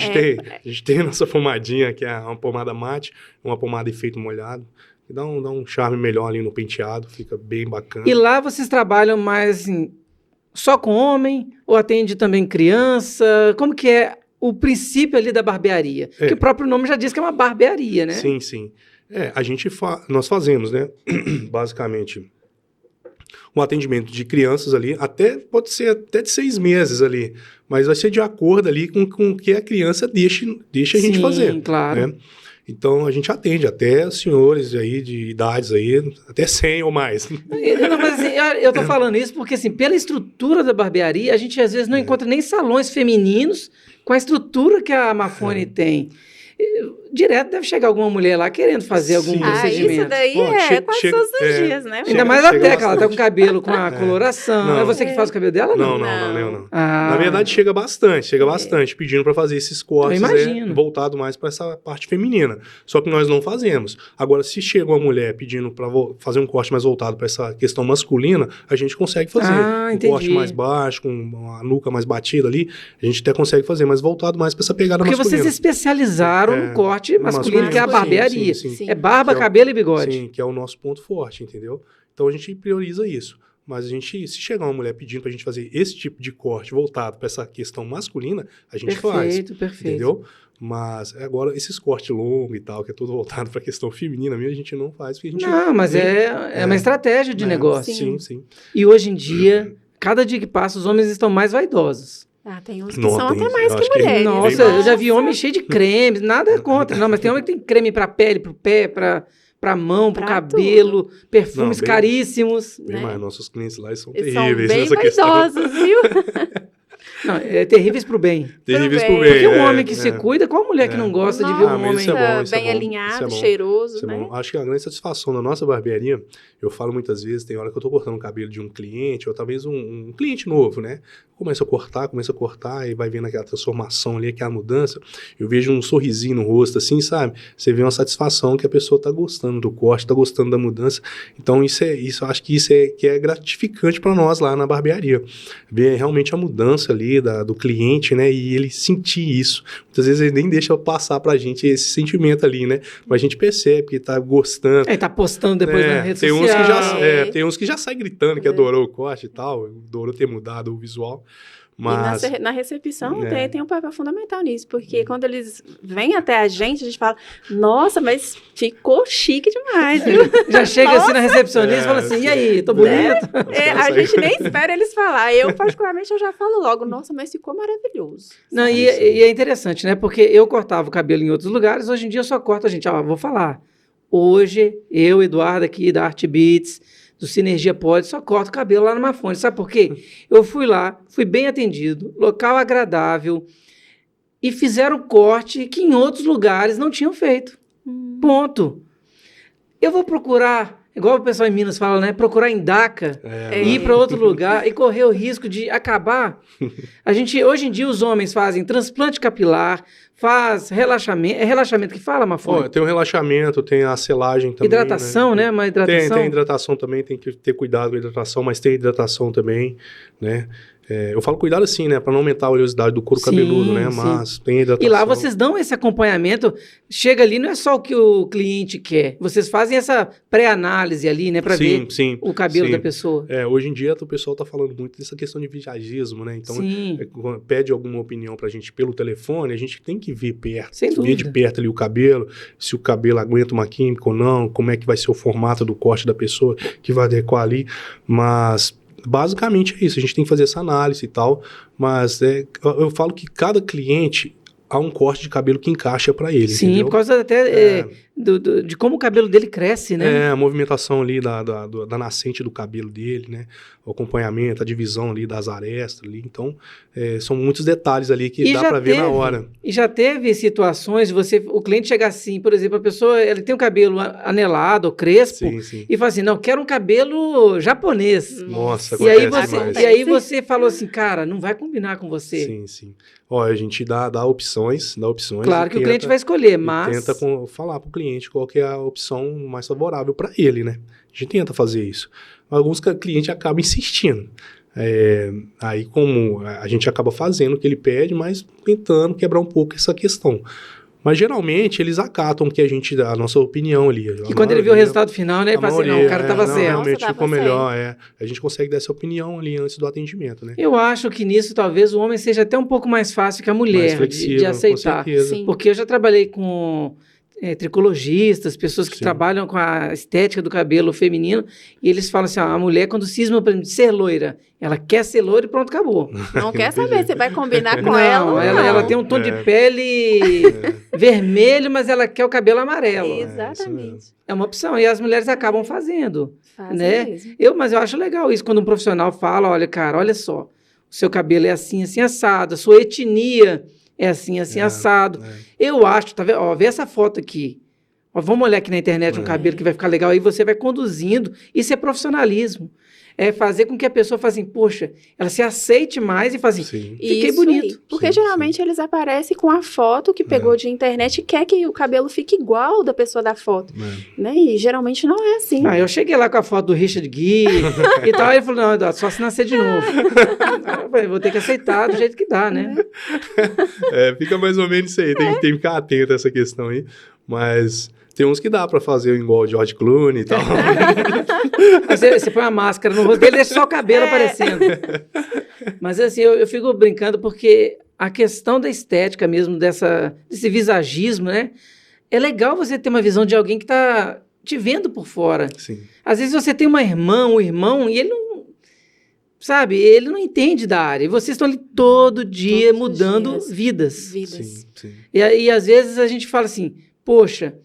C: gente tem a nossa pomadinha, que é uma pomada mate, uma pomada efeito molhado, que dá um charme melhor ali no penteado, fica bem bacana.
A: E lá vocês trabalham mais assim, só com homem ou atende também criança? Como que é o princípio ali da barbearia? Porque o próprio nome já diz que é uma barbearia, né?
C: Sim. Nós fazemos, né, basicamente, um atendimento de crianças ali, pode ser até de 6 meses ali, mas vai ser de acordo ali com o que a criança deixa a gente fazer.
A: Claro.
C: Né? Então, a gente atende até senhores aí de idades aí, até 100 ou mais.
A: Não, mas assim, eu tô falando isso porque, assim, pela estrutura da barbearia, a gente às vezes não encontra nem salões femininos com a estrutura que a Mafone tem. Direto deve chegar alguma mulher lá querendo fazer algum
C: Sim.
A: procedimento.
B: Isso daí
C: Ó,
B: quase todos os dias, né?
A: Ainda mais
C: chega
A: até que ela tá com
C: bastante.
A: cabelo com a coloração.
C: Não.
A: É você que faz o cabelo dela?
C: Não,
A: Não.
C: não.
A: Ah,
C: Na verdade, chega bastante, pedindo para fazer esses cortes
A: Eu imagino.
C: voltado mais para essa parte feminina. Só que nós não fazemos. Agora, se chega uma mulher pedindo para fazer um corte mais voltado para essa questão masculina, a gente consegue fazer. Um
A: entendi.
C: corte mais baixo, com a nuca mais batida ali, a gente até consegue fazer, mas voltado mais para essa pegada
A: porque
C: masculina.
A: vocês especializaram no corte masculino, que é a
C: Sim,
A: barbearia.
C: sim.
A: É barba,
C: Que
A: cabelo e bigode.
C: Sim, que é o nosso ponto forte, entendeu? Então a gente prioriza isso. Mas a gente, se chegar uma mulher pedindo pra gente fazer esse tipo de corte voltado para essa questão masculina, a gente faz.
A: Perfeito.
C: Entendeu? Mas agora, esses cortes longos e tal, que é tudo voltado pra questão feminina mesmo, a gente não faz. Porque a gente
A: Não, mas é uma estratégia de negócio.
C: Sim.
A: E hoje em dia, cada dia que passa, os homens estão mais vaidosos.
B: Tem uns que
C: Não,
B: são
C: tem-
B: até mais
C: eu
B: que
C: acho que-
B: mulheres.
A: Nossa,
B: né?
A: eu já vi homem cheio de cremes, nada contra. Não, mas tem homem que tem creme pra pele, pro pé, pra mão, pro
B: Pra
A: cabelo, perfumes
C: Não, bem-
A: caríssimos.
C: Bem
B: né?
C: mais, nossos clientes lá são
B: Eles são
C: terríveis
B: bem
C: nessa questão.
B: vaidosos, viu?
A: Não, terríveis pro bem.
C: Terríveis
B: Pro
C: por
B: bem.
C: bem.
A: Porque um homem que se cuida, qual mulher que não gosta de ver um
C: mas
A: homem...
C: isso é bom, isso é
B: bem
C: bom,
B: alinhado,
C: isso é bom.
B: cheiroso,
C: Isso é
B: né?
C: bom. Acho que a grande satisfação da nossa barbearia, eu falo muitas vezes, tem hora que eu tô cortando o cabelo de um cliente, ou talvez um cliente novo, né? Começa a cortar, e vai vendo aquela transformação ali, aquela mudança. Eu vejo um sorrisinho no rosto, assim, sabe? Você vê uma satisfação que a pessoa tá gostando do corte, tá gostando da mudança. Então, isso eu acho que que é gratificante para nós lá na barbearia. Ver realmente a mudança ali do cliente, né? E ele sentir isso. Muitas vezes ele nem deixa passar pra gente esse sentimento ali, né? Mas a gente percebe que tá gostando.
A: Tá postando depois na rede
C: tem
A: social.
C: tem uns que já saem gritando que adorou o corte e tal, adorou ter mudado o visual. Mas
B: E na recepção
C: né?
B: tem um papel fundamental nisso, porque quando eles vêm até a gente fala, nossa, mas ficou chique demais, viu?
A: Já chega assim na recepcionista e fala assim, e aí, tô bonito?
B: A gente nem espera eles falar. Eu, particularmente, eu já falo logo, nossa, mas ficou maravilhoso.
A: Não, e é interessante, né? Porque eu cortava o cabelo em outros lugares, hoje em dia eu só corto a gente. Vou falar. Hoje, eu, Eduardo, aqui da Art Beats, do Sinergia Pode, só corto o cabelo lá na Mafone. Sabe por quê? Eu fui lá, fui bem atendido, local agradável, e fizeram corte que em outros lugares não tinham feito. Ponto. Eu vou procurar, igual o pessoal em Minas fala, né? Procurar em DACA, ir para outro lugar e correr o risco de acabar. Hoje em dia, os homens fazem transplante capilar, faz relaxamento. É relaxamento que fala, Mafone?
C: tem um relaxamento, tem a selagem também.
A: Hidratação, né? Uma hidratação.
C: Tem hidratação também, tem que ter cuidado com a hidratação, mas tem hidratação também, né? Eu falo cuidado assim, né? Para não aumentar a oleosidade do couro cabeludo, né? Mas tem hidratação.
A: E lá vocês dão esse acompanhamento. Chega ali, não é só o que o cliente quer. Vocês fazem essa pré-análise ali, né? Para ver o cabelo da pessoa.
C: Hoje em dia o pessoal tá falando muito dessa questão de visagismo, né? Então, quando pede alguma opinião pra gente pelo telefone, a gente tem que ver perto.
A: Sem dúvida.
C: Ver de perto ali o cabelo, se o cabelo aguenta uma química ou não, como é que vai ser o formato do corte da pessoa que vai adequar ali. Mas basicamente é isso, a gente tem que fazer essa análise e tal, mas eu falo que cada cliente há um corte de cabelo que encaixa para ele.
A: Sim,
C: entendeu?
A: por causa até de como o cabelo dele cresce, né?
C: A movimentação ali da nascente do cabelo dele, né? O acompanhamento, a divisão ali das arestas ali. Então, são muitos detalhes ali que dá para ver na hora.
A: E já teve situações de o cliente chegar assim, por exemplo, a pessoa ele tem um cabelo anelado ou crespo e fala assim, não, quero um cabelo japonês.
C: Nossa,
A: e aí
C: demais.
A: você falou assim, cara, não vai combinar com você.
C: Sim. A gente dá opções.
A: Claro que o cliente vai escolher, mas...
C: Tenta falar pro cliente qual que é a opção mais favorável para ele, né? A gente tenta fazer isso. Alguns clientes acabam insistindo. Aí, como a gente acaba fazendo o que ele pede, mas tentando quebrar um pouco essa questão. Mas, geralmente, eles acatam a nossa opinião ali.
A: E quando ele vê o resultado final, né? Ele fala assim, não, o cara estava certo.
C: Realmente ficou melhor, A gente consegue dar essa opinião ali antes do atendimento, né?
A: Eu acho que nisso, talvez, o homem seja até um pouco mais fácil que a mulher de aceitar.
C: Com certeza.
A: Porque eu já trabalhei com... tricologistas, pessoas que
C: Sim.
A: trabalham com a estética do cabelo feminino, e eles falam assim, a mulher quando cisma por exemplo, de ser loira, ela quer ser loira e pronto, acabou.
B: Não quer saber se vai combinar com
A: Não,
B: ela ou não.
A: ela tem um tom de pele vermelho, mas ela quer o cabelo amarelo.
B: Exatamente.
A: É uma opção, e as mulheres acabam fazendo.
B: Fazem
A: Né?
B: mesmo.
A: Mas eu acho legal isso, quando um profissional fala, olha, cara, olha só, o seu cabelo é assim, assim, assado, a sua etnia é assim, assim, assado. Eu acho, tá vendo? Ó, vê essa foto aqui. Ó, vamos olhar aqui na internet um cabelo que vai ficar legal, aí você vai conduzindo. Isso é profissionalismo. É fazer com que a pessoa faça assim, poxa, ela se aceite mais e faz assim,
C: Sim.
A: fiquei
B: Isso
A: bonito.
B: aí. Porque
C: Sim,
B: geralmente eles aparecem com a foto que pegou de internet e quer que o cabelo fique igual da pessoa da foto. Né? E geralmente não é assim.
A: Eu cheguei lá com a foto do Richard Gere e tal, aí ele falou, não, Eduardo, só se nascer de novo. Aí eu falei, vou ter que aceitar do jeito que dá, né?
C: Fica mais ou menos isso aí, tem que ficar atento a essa questão aí, mas tem uns que dá pra fazer igual o George Clooney e tal.
A: Você põe uma máscara no rosto dele e deixa só o cabelo aparecendo. Mas assim, eu fico brincando porque a questão da estética mesmo, desse visagismo, né? É legal você ter uma visão de alguém que tá te vendo por fora.
C: Sim.
A: Às vezes você tem uma irmã, um irmão, e ele não... Sabe? Ele não entende da área. E vocês estão ali todo dia
B: Todos os
A: mudando
B: dias.
A: vidas.
B: Vidas.
C: Sim.
A: E às vezes a gente fala assim, poxa,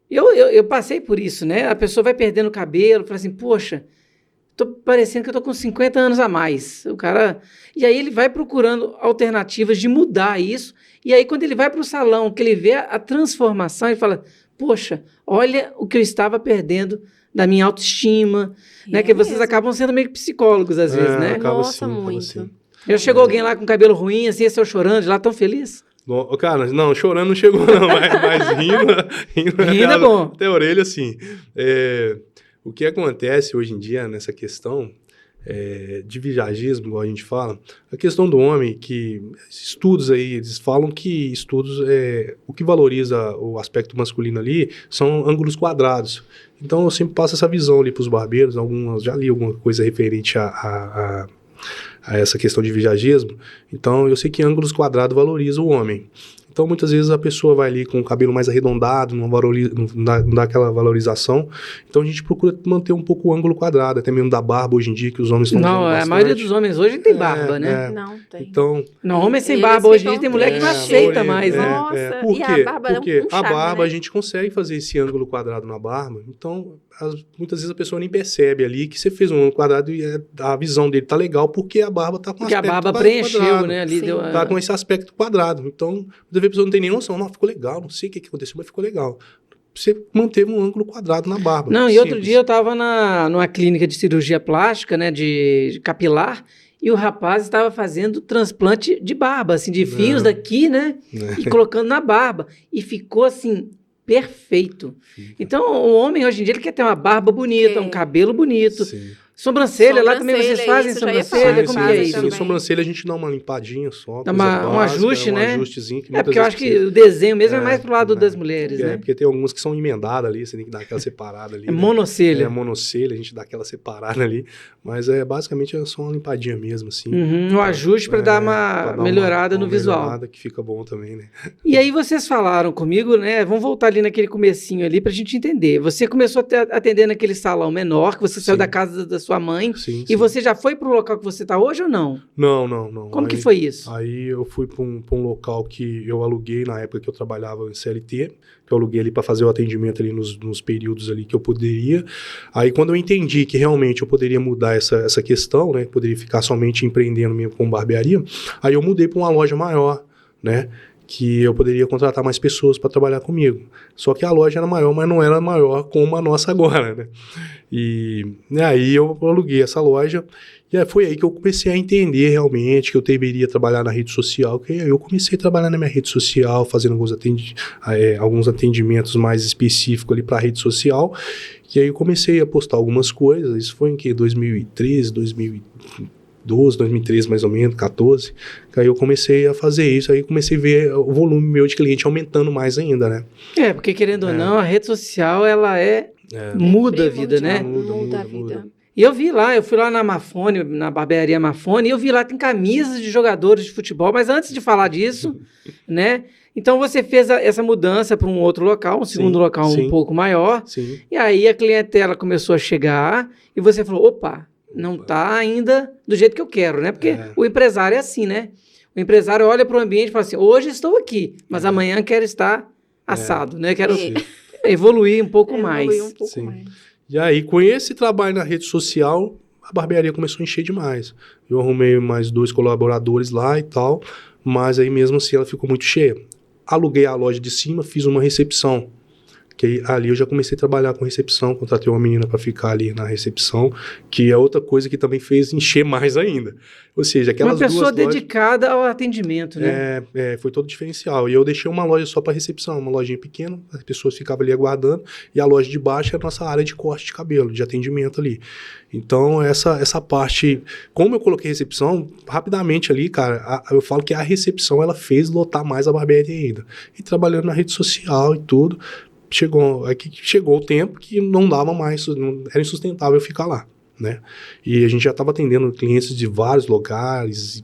A: eu passei por isso, né? A pessoa vai perdendo o cabelo, fala assim, poxa, tô parecendo que eu tô com 50 anos a mais. O cara... E aí ele vai procurando alternativas de mudar isso, e aí quando ele vai para o salão, que ele vê a transformação, ele fala, poxa, olha o que eu estava perdendo da minha autoestima, né? Que vocês
B: mesmo.
A: acabam sendo meio que psicólogos às vezes, né?
C: Acaba
B: Nossa,
C: assim, acaba
B: muito.
C: assim.
A: Já chegou alguém lá com cabelo ruim, assim, esse eu chorando, de lá tão feliz?
C: Cara, não, chorando não chegou não, mas rindo
A: Rindo é bom.
C: até a orelha, assim. O que acontece hoje em dia nessa questão de visagismo, igual a gente fala, a questão do homem, que estudos aí, eles falam que o que valoriza o aspecto masculino ali são ângulos quadrados. Então eu sempre passo essa visão ali para os barbeiros, já li alguma coisa referente a essa questão de visagismo. Então eu sei que ângulos quadrados valorizam o homem. Então, muitas vezes a pessoa vai ali com o cabelo mais arredondado, não dá aquela valorização. Então, a gente procura manter um pouco o ângulo quadrado, até mesmo da barba hoje em dia, que os homens estão usando bastante.
A: A maioria dos homens hoje tem barba, né?
B: Não tem.
C: Então,
A: Não, homem sem
B: Eles
A: barba hoje em dia
B: ficam-
A: tem mulher que não aceita mais, né?
B: Nossa,
C: Por
B: e
C: quê?
B: a barba é um
C: Porque a
B: charme,
C: barba
B: né?
C: a gente consegue fazer esse ângulo quadrado na barba. Então, muitas vezes a pessoa nem percebe ali que você fez um ângulo quadrado e a visão dele tá legal porque a barba tá com
A: Porque a
C: aspecto
A: barba
C: quadrado.
A: preencheu, né? Ali
B: Sim.
A: deu
C: Tá com esse aspecto quadrado. Então, muitas vezes a pessoa não tem nem noção. Não, ficou legal, não sei o que aconteceu, mas ficou legal. Você manteve um ângulo quadrado na barba.
A: Não, e
C: Simples.
A: outro dia eu tava numa clínica de cirurgia plástica, né? De capilar, e o rapaz estava fazendo transplante de barba, assim, de fios daqui, né? E colocando na barba. E ficou assim, perfeito. Então, o homem hoje em dia ele quer ter uma barba bonita, um cabelo bonito.
C: Sim.
A: Sobrancelha, lá também vocês
B: Sobrancelha,
A: fazem
B: isso, já ia
A: sobrancelha?
B: falar,
A: Como
B: faz
A: que é
B: isso
A: isso?
B: também.
C: Sobrancelha a gente dá uma limpadinha só.
A: Dá
C: coisa
A: um
C: básica,
A: ajuste, né?
C: Um ajustezinho. Que
A: É,
C: muitas
A: porque eu
C: vezes
A: acho que
C: precisa.
A: o desenho mesmo é mais pro lado das mulheres, né?
C: Porque tem algumas que são emendadas ali, você tem que dar aquela separada ali.
A: É
C: né?
A: monocelha.
C: Monocelha, a gente dá aquela separada ali. Mas basicamente é só uma limpadinha mesmo, assim.
A: Um ajuste para dar uma melhorada no visual.
C: Melhorada que fica bom também, né?
A: E aí vocês falaram comigo, né? Vamos voltar ali naquele comecinho ali pra gente entender. Você começou a atender naquele salão menor, que você saiu da casa da sua mãe.
C: Sim,
A: E você já foi pro local que você tá hoje ou não?
C: Não.
A: Como que foi isso?
C: Aí eu fui para um local que eu aluguei na época que eu trabalhava em CLT, que eu aluguei ali para fazer o atendimento ali nos períodos ali que eu poderia. Aí quando eu entendi que realmente eu poderia mudar essa questão, né, poderia ficar somente empreendendo mesmo com barbearia, aí eu mudei para uma loja maior, né, que eu poderia contratar mais pessoas para trabalhar comigo. Só que a loja era maior, mas não era maior como a nossa agora, né? E aí eu aluguei essa loja e foi aí que eu comecei a entender realmente que eu deveria trabalhar na rede social, que aí eu comecei a trabalhar na minha rede social, fazendo alguns atendimentos mais específicos ali para a rede social, e aí eu comecei a postar algumas coisas, isso foi em que? 2013, 2013 mais ou menos, 14, que aí eu comecei a fazer isso, aí comecei a ver o volume meu de cliente aumentando mais ainda, né?
A: Porque querendo ou não, a rede social, ela muda a vida, né?
B: Muda a vida.
A: E eu fui lá na Mafone, na barbearia Mafone, e eu vi lá, tem camisas de jogadores de futebol, mas antes de falar disso, né, Então você fez essa mudança para um outro local, um segundo local um pouco maior, e aí a clientela começou a chegar e você falou, opa, não está ainda do jeito que eu quero, né? Porque o empresário é assim, né? O empresário olha para o ambiente e fala assim, hoje estou aqui, mas amanhã quero estar assado, né? Quero evoluir um pouco mais.
C: E aí, com esse trabalho na rede social, a barbearia começou a encher demais. Eu arrumei mais 2 colaboradores lá e tal, mas aí mesmo assim ela ficou muito cheia. Aluguei a loja de cima, fiz uma recepção. Que ali eu já comecei a trabalhar com recepção, contratei uma menina para ficar ali na recepção, que é outra coisa que também fez encher mais ainda. Ou seja, aquelas duas
A: pessoa
C: lojas,
A: dedicada ao atendimento, né?
C: Foi todo diferencial. E eu deixei uma loja só para recepção, uma lojinha pequena, as pessoas ficavam ali aguardando, e a loja de baixo era a nossa área de corte de cabelo, de atendimento ali. Então, essa parte, como eu coloquei recepção, rapidamente ali, cara, eu falo que a recepção, ela fez lotar mais a barbearia ainda. E trabalhando na rede social e tudo, chegou o tempo que não dava mais, não era insustentável ficar lá, né? E a gente já estava atendendo clientes de vários lugares,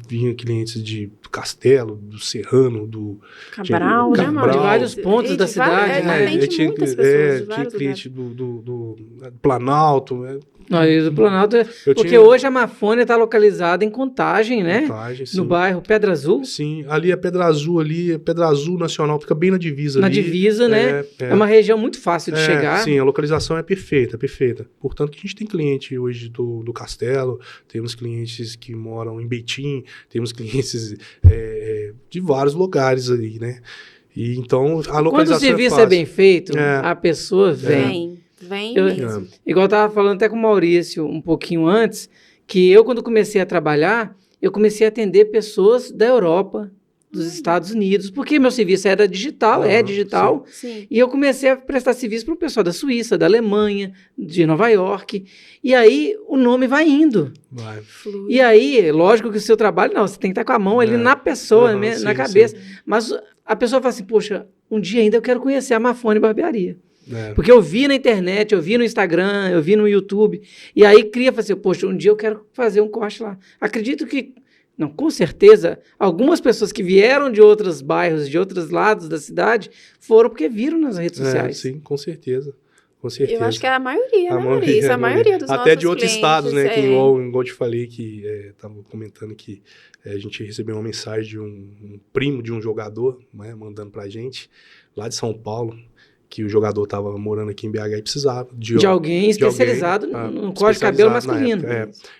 C: vinha clientes de Castelo, do Serrano, do
B: Cabral,
A: de vários pontos da cidade, né?
C: Tinha cliente do Planalto, né?
A: Não, do Planalto, porque hoje a Mafônia está localizada em Contagem, né?
C: Contagem, sim.
A: No bairro Pedra Azul.
C: Sim, ali é Pedra Azul Nacional, fica bem na divisa.
A: Na divisa, né? É uma região muito fácil de chegar.
C: Sim, a localização é perfeita. Portanto, que a gente tem cliente hoje do Castelo, temos clientes que moram em Betim, temos clientes de vários lugares ali, né? E então, a localização
A: quando o serviço é bem feito, a pessoa vem.
B: Vem mesmo.
A: Igual eu estava falando até com o Maurício um pouquinho antes, que eu, quando comecei a trabalhar, eu comecei a atender pessoas da Europa, dos Estados Unidos, porque meu serviço era digital, digital,
B: sim.
A: E eu comecei a prestar serviço para o pessoal da Suíça, da Alemanha, de Nova York, e aí o nome vai indo. E aí, lógico que o seu trabalho, não, você tem que estar com a mão ali na pessoa, na cabeça, mas a pessoa fala assim, poxa, um dia ainda eu quero conhecer a Mafônia Barbearia. Porque eu vi na internet, eu vi no Instagram, eu vi no YouTube, e aí fala assim, poxa, um dia eu quero fazer um corte lá. Acredito que, não, com certeza, algumas pessoas que vieram de outros bairros, de outros lados da cidade, foram porque viram nas redes sociais.
C: Sim, com certeza. Com certeza.
B: Eu acho que é a maioria, né, Maurício? A maioria dos nossos
C: até de outros
B: clientes,
C: estados, né? Que igual eu te falei, que estava comentando que a gente recebeu uma mensagem de um primo de um jogador, né, mandando pra gente, lá de São Paulo, que o jogador estava morando aqui em BH e precisava de alguém especializado
A: no corte de cabelo masculino.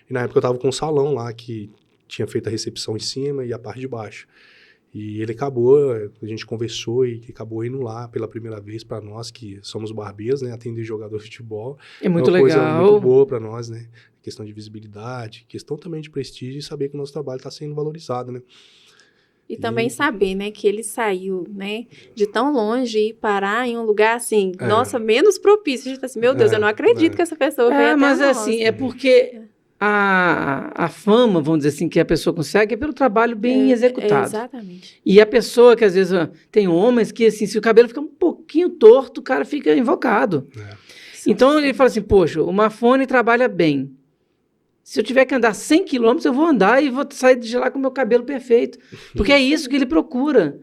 C: E na época eu estava com um salão lá que tinha feito a recepção em cima e a parte de baixo. E ele acabou, a gente conversou e acabou indo lá pela primeira vez para nós, que somos barbeiros, né? Atender jogador de futebol.
A: É muito legal.
C: Uma coisa muito boa para nós, né? Questão de visibilidade, questão também de prestígio e saber que o nosso trabalho está sendo valorizado, né?
B: E também saber, né, que ele saiu, né, de tão longe e parar em um lugar, assim, nossa, menos propício. A gente tá assim, meu Deus, eu não acredito que essa pessoa veio até
A: mas
B: nós.
A: assim, é porque a fama, vamos dizer assim, que a pessoa consegue é pelo trabalho bem executado.
B: Exatamente.
A: E a pessoa que às vezes tem homens que, assim, se o cabelo fica um pouquinho torto, o cara fica invocado. Então ele fala assim, poxa, o Mafone trabalha bem. Se eu tiver que andar 100 quilômetros, eu vou andar e vou sair de lá com o meu cabelo perfeito. Porque é isso que ele procura.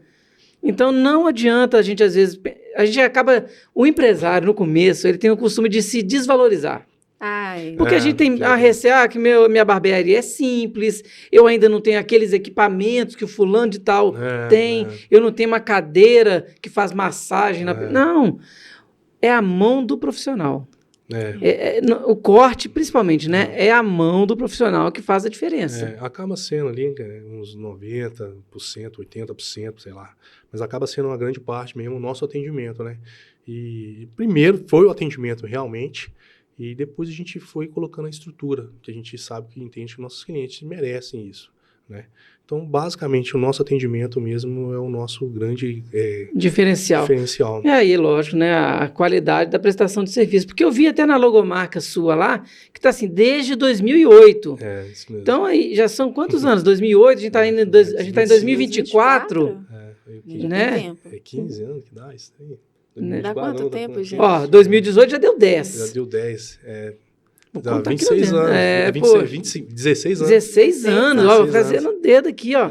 A: Então, não adianta a gente, às vezes... A gente acaba... O empresário, no começo, ele tem o costume de se desvalorizar. Porque a gente tem a recear que minha barbearia é simples, eu ainda não tenho aqueles equipamentos que o fulano de tal tem, eu não tenho uma cadeira que faz massagem. Não, é a mão do profissional. O corte, principalmente, né? É a mão do profissional que faz a diferença.
C: Acaba sendo ali uns 90%, 80%, sei lá. Mas acaba sendo uma grande parte mesmo o nosso atendimento, né? E primeiro foi o atendimento realmente, e depois a gente foi colocando a estrutura, que a gente sabe que entende que nossos clientes merecem isso, né? Então, basicamente, o nosso atendimento mesmo é o nosso grande diferencial.
A: E aí, lógico, né, a qualidade da prestação de serviço. Porque eu vi até na logomarca sua lá, que está assim, desde 2008.
C: Isso mesmo.
A: Então, aí, já são quantos anos? 2008, a gente está em 2024. Né?
C: 15 anos que dá isso aí.
B: Dá quanto tempo, gente?
A: 2018 já deu 10.
C: Já deu 10,
A: Dá
C: 26 anos. 16 anos.
A: 16 anos, ó, vou fazer no dedo aqui, ó.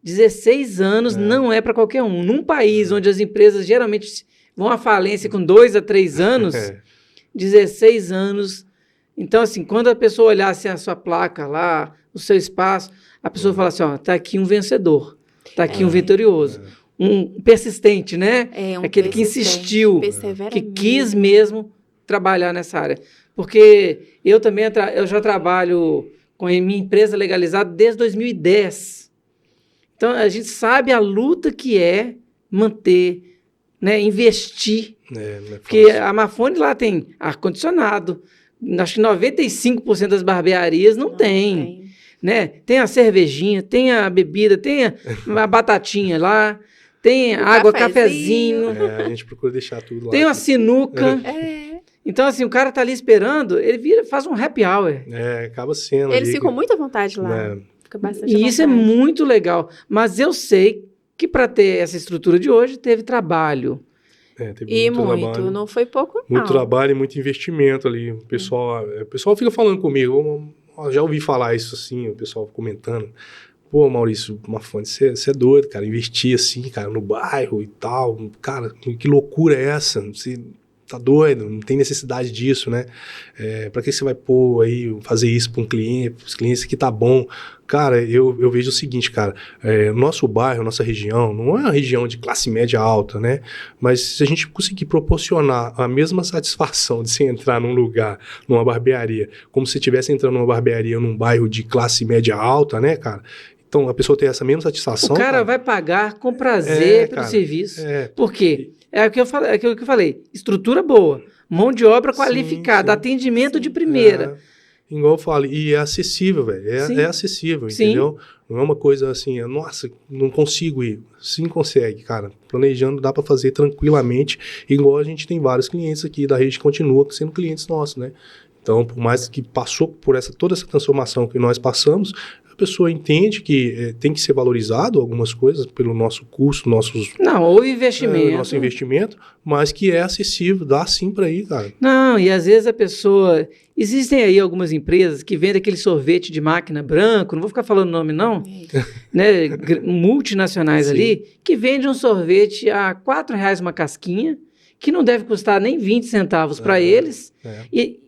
A: 16 anos não é para qualquer um. Num país onde as empresas geralmente vão à falência com 2 a 3 anos, 16 anos. Então, assim, quando a pessoa olhasse a sua placa lá, o seu espaço, a pessoa fala assim, ó, tá aqui um vencedor, tá aqui um vitorioso, um persistente, né? Aquele que insistiu, que quis mesmo trabalhar nessa área. Porque eu também eu já trabalho com a minha empresa legalizada desde 2010. Então, a gente sabe a luta que é manter, né, investir.
C: Não é
A: Porque a Mafone lá tem ar-condicionado, acho que 95% das barbearias não tem. Né? Tem a cervejinha, tem a bebida, tem a batatinha lá, tem água, cafezinho.
C: A gente procura deixar tudo lá.
A: Tem uma sinuca. Então, assim, o cara tá ali esperando, ele faz um happy hour.
C: Acaba sendo.
B: Eles ficam muito à vontade lá. Fica bastante
A: E isso é muito legal. Mas eu sei que para ter essa estrutura de hoje, teve trabalho.
B: Teve muito trabalho. Não foi pouco, não.
C: Muito trabalho e muito investimento ali. O pessoal fica falando comigo, já ouvi falar isso assim, o pessoal comentando. Pô, Maurício Mafone, você é doido, cara, investir assim, cara, no bairro e tal. Cara, que loucura é essa? Você tá doido, não tem necessidade disso, né? Pra que você vai pôr aí, fazer isso para um cliente, para os clientes que tá bom? Cara, eu vejo o seguinte, cara, nosso bairro, nossa região, não é uma região de classe média alta, né? Mas se a gente conseguir proporcionar a mesma satisfação de você entrar num lugar, numa barbearia, como se estivesse entrando numa barbearia num bairro de classe média alta, né, cara? Então, a pessoa tem essa mesma satisfação.
A: O cara vai pagar com prazer pelo serviço. Por quê? É aquilo que eu falei. Estrutura boa, mão de obra qualificada, atendimento de primeira.
C: Igual eu falo, e é acessível, velho. É acessível, entendeu? Não é uma coisa assim, nossa, não consigo ir. Sim, consegue, cara. Planejando dá para fazer tranquilamente, igual a gente tem vários clientes aqui da rede que continuam sendo clientes nossos, né? Então, por mais que passou por toda essa transformação que nós passamos, a pessoa entende que tem que ser valorizado algumas coisas pelo nosso custo,
A: o investimento.
C: Nosso investimento, mas que é acessível, dá sim para ir, cara.
A: Não, e às vezes a pessoa... Existem aí algumas empresas que vendem aquele sorvete de máquina branco, não vou ficar falando nome não, né, multinacionais ali, que vendem um sorvete a R$4 uma casquinha, que não deve custar nem 20 centavos para eles, e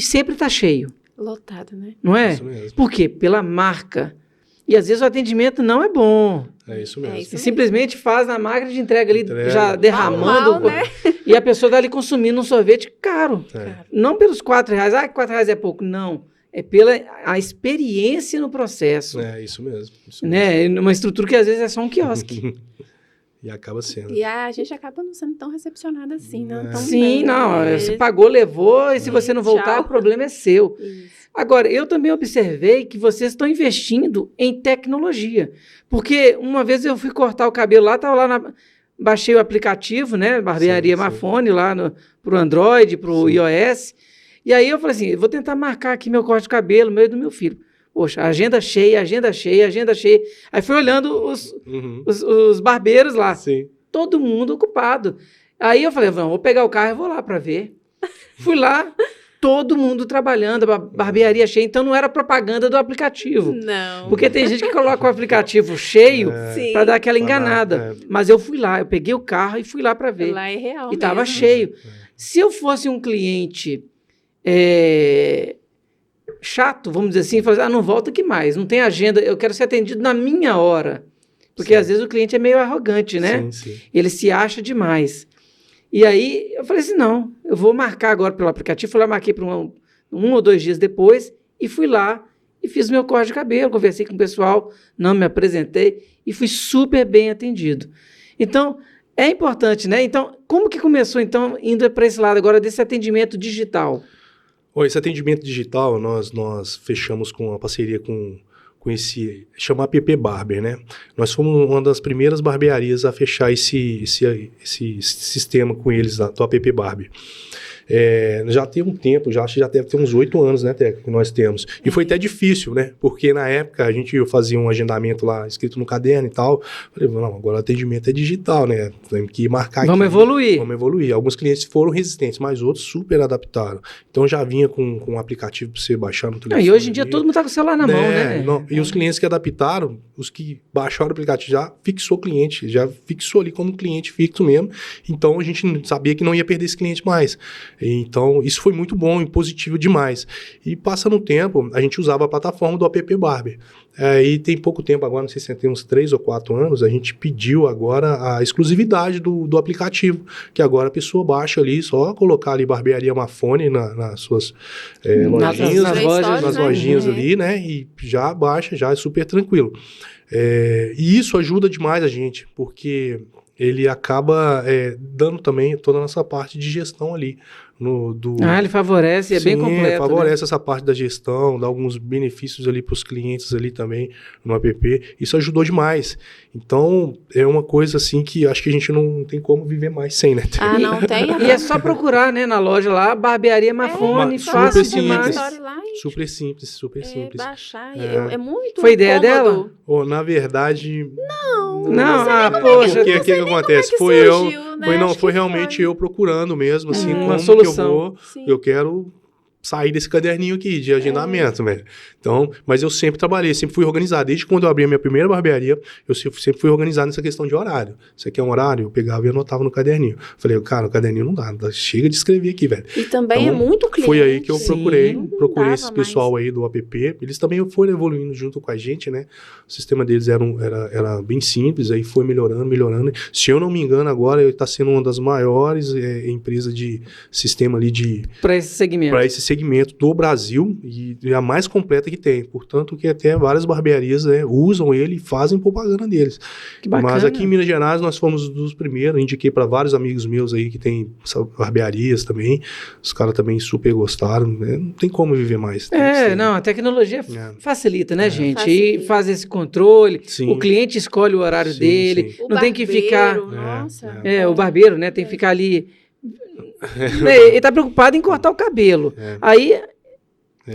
A: sempre está cheio.
B: Lotado, né?
A: Não é?
C: Isso mesmo.
A: Por quê? Pela marca. E às vezes o atendimento não é bom.
C: É isso mesmo.
A: E simplesmente faz na máquina de entrega ali, já derramando.
B: Normal, né?
A: E a pessoa está ali consumindo um sorvete caro. Não pelos R$4. R$4 é pouco. Não. É pela a experiência no processo.
C: É isso mesmo.
A: Né? Uma estrutura que às vezes é só um quiosque.
C: E acaba sendo.
B: E a gente acaba não sendo tão recepcionada assim, né?
A: Sim, você pagou, levou, e se você não voltar, o problema é seu.
B: Isso.
A: Agora, eu também observei que vocês estão investindo em tecnologia. Porque uma vez eu fui cortar o cabelo lá, baixei o aplicativo, né? Barbearia Mafone, lá pro Android, pro iOS. E aí eu falei assim, vou tentar marcar aqui meu corte de cabelo, meu e do meu filho. Poxa, agenda cheia. Aí fui olhando os barbeiros lá.
C: Sim.
A: Todo mundo ocupado. Aí eu falei, vou pegar o carro e vou lá para ver. Fui lá, todo mundo trabalhando, a barbearia cheia. Então não era propaganda do aplicativo.
B: Não.
A: Porque tem gente que coloca o aplicativo cheio para dar aquela enganada. Mas eu fui lá, eu peguei o carro e fui lá para ver.
B: Lá é real
A: e estava cheio. Se eu fosse um cliente... chato, vamos dizer assim, falar, não volta aqui mais, não tem agenda, eu quero ser atendido na minha hora. Porque às vezes o cliente é meio arrogante, né?
C: Sim.
A: Ele se acha demais. E aí eu falei assim, não, eu vou marcar agora pelo aplicativo, fui lá, marquei para um ou 2 dias depois, e fui lá e fiz meu corte de cabelo, conversei com o pessoal, não me apresentei, e fui super bem atendido. Então, é importante, né? Então, como que começou, então, indo para esse lado agora desse atendimento digital?
C: Esse atendimento digital, nós fechamos com a parceria com esse, chama App Barber, né? Nós fomos uma das primeiras barbearias a fechar esse sistema com eles, do App Barber. já tem um tempo, acho que já deve ter uns 8 anos, né, Teca, que nós temos. E foi até difícil, né? Porque na época a gente fazia um agendamento lá, escrito no caderno e tal. Falei, não, agora o atendimento é digital, né? Tem que marcar
A: Vamos
C: aqui.
A: evoluir.
C: Vamos evoluir. Alguns clientes foram resistentes, mas outros super adaptaram. Então já vinha com um aplicativo para você baixar no telefone.
A: E hoje em dia todo mundo tá com o celular na mão, né?
C: E os clientes que adaptaram, os que baixaram o aplicativo já fixou o cliente, já fixou ali como cliente fixo mesmo. Então a gente sabia que não ia perder esse cliente mais. Então isso foi muito bom e positivo demais. E passando o tempo, a gente usava a plataforma do app Barber. E tem pouco tempo agora, não sei se tem uns 3 ou 4 anos, a gente pediu agora a exclusividade do aplicativo, que agora a pessoa baixa ali, só colocar ali Barbearia Mafone nas suas lojinhas, nas lojinhas ali, né? E já baixa, já é super tranquilo. E isso ajuda demais a gente, porque ele acaba dando também toda a nossa parte de gestão ali.
A: Ele favorece, é bem completo.
C: Favorece essa parte da gestão, dá alguns benefícios ali para os clientes ali também no app. Isso ajudou demais. Então, é uma coisa assim que acho que a gente não tem como viver mais sem, né?
B: Não tem.
A: E é só procurar, né, na loja lá, Barbearia Mafone, fácil demais.
C: Super simples, super simples.
B: Baixar, é muito
A: Foi ideia dela?
C: Na verdade...
A: Não, poxa.
C: O que acontece? Foi realmente eu procurando mesmo, assim,
A: uma
C: como
A: solução.
C: eu quero sair desse caderninho aqui de agendamento, velho. Então, mas eu sempre trabalhei, sempre fui organizado. Desde quando eu abri a minha primeira barbearia, eu sempre fui organizado nessa questão de horário. Você quer um horário? Eu pegava e anotava no caderninho. Falei, cara, o caderninho não dá, chega de escrever aqui, velho.
B: E também
C: então,
B: é muito cliente.
C: Foi aí que eu procurei esse pessoal aí do app. Eles também foram evoluindo junto com a gente, né? O sistema deles era bem simples, aí foi melhorando. Se eu não me engano, agora ele está sendo uma das maiores empresas de sistema ali
A: para esse segmento
C: do Brasil e a mais completa que tem. Portanto, que até várias barbearias usam ele e fazem propaganda deles.
A: Que bacana.
C: Mas aqui em Minas Gerais nós fomos dos primeiros. Indiquei para vários amigos meus aí que tem barbearias também. Os caras também super gostaram. Não tem como viver mais.
A: A tecnologia facilita, né, gente?
B: Facilita.
A: E faz esse controle.
C: Sim.
A: O cliente escolhe o horário dele.
B: O
A: não tem que ficar...
B: Nossa.
A: O barbeiro, né? Tem que ficar ali... Ele tá preocupado em cortar o cabelo. Aí...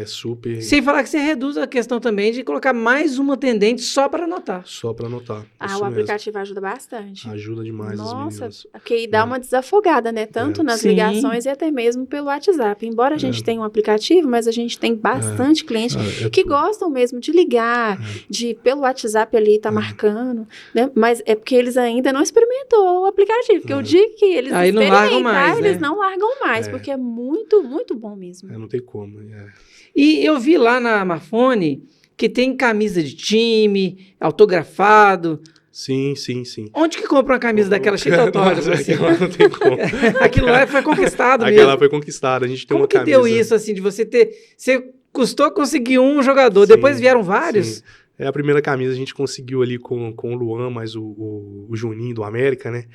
C: super...
A: Sem falar que você reduz a questão também de colocar mais uma atendente só para anotar.
C: Só para anotar.
B: O aplicativo ajuda bastante.
C: Ajuda demais as meninas.
B: Porque dá uma desafogada, né? Tanto nas ligações e até mesmo pelo WhatsApp. Embora a gente tenha um aplicativo, mas a gente tem bastante clientes que gostam mesmo de ligar, de pelo WhatsApp ali tá marcando, né? Mas é porque eles ainda não experimentou o aplicativo. Porque o dia que eles experimentarem, eles não largam mais, porque é muito, muito bom mesmo.
C: Não tem como,
A: E eu vi lá na Mafone que tem camisa de time, autografado.
C: Sim.
A: Onde que compra uma camisa daquela cheia de autógrafos?
C: Não tem como.
A: Aquilo lá foi conquistado mesmo.
C: Aquela foi conquistada. A gente tem
A: Como
C: uma
A: que
C: camisa...
A: deu isso, assim, de você ter... Você custou conseguir um jogador, depois vieram vários?
C: Sim. A primeira camisa a gente conseguiu ali com o Luan, mais o Juninho do América, né?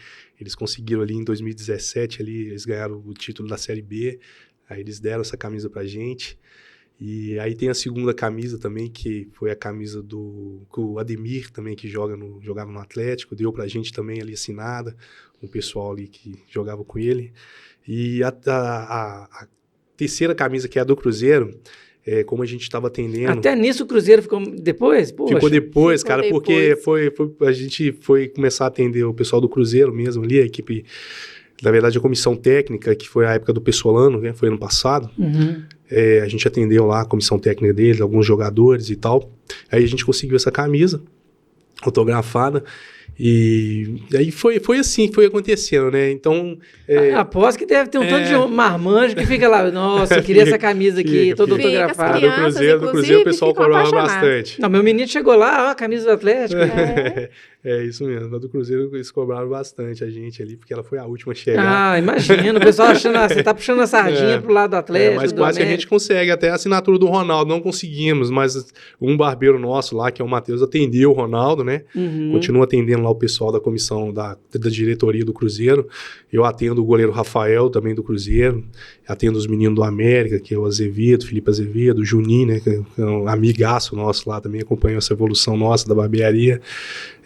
C: Eles conseguiram ali em 2017, ali, eles ganharam o título da Série B. Aí eles deram essa camisa pra gente. E aí tem a segunda camisa também, que foi a camisa que o Ademir também, que jogava no Atlético, deu pra gente também ali assinada, o pessoal ali que jogava com ele. E a terceira camisa, que é a do Cruzeiro, como a gente estava atendendo...
A: Até nisso o Cruzeiro ficou depois? Poxa.
C: Ficou depois, cara, porque a gente foi começar a atender o pessoal do Cruzeiro mesmo ali, a equipe... Na verdade, a comissão técnica, que foi a época do Pessolano, né, foi ano passado, a gente atendeu lá a comissão técnica deles, alguns jogadores e tal. Aí a gente conseguiu essa camisa autografada. E aí foi assim, foi acontecendo, né? Então...
A: Aposto que deve ter um tanto de marmanjo que fica lá, nossa, eu queria essa camisa aqui, toda autografada.
C: Do Cruzeiro o pessoal cobrava bastante.
A: Não, meu menino chegou lá, a camisa do Atlético.
C: Isso mesmo, a do Cruzeiro eles cobraram bastante a gente ali, porque ela foi a última a chegar.
A: Imagina, o pessoal achando, você tá puxando a sardinha pro lado do Atlético.
C: Mas quase que a gente consegue, até a assinatura do Ronaldo, não conseguimos, mas um barbeiro nosso lá, que é o Matheus, atendeu o Ronaldo, né? Continua atendendo lá o pessoal da comissão da diretoria do Cruzeiro. Eu atendo o goleiro Rafael, também do Cruzeiro, atendo os meninos do América, que é o Azevedo, Felipe Azevedo, o Juninho, né, que é um amigaço nosso lá, também acompanhou essa evolução nossa da barbearia,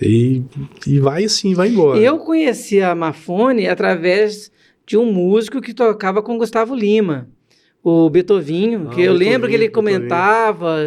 C: e vai assim, vai embora.
A: Eu conheci a Mafone através de um músico que tocava com Gustavo Lima. O Beethovinho, que eu lembro que ele comentava,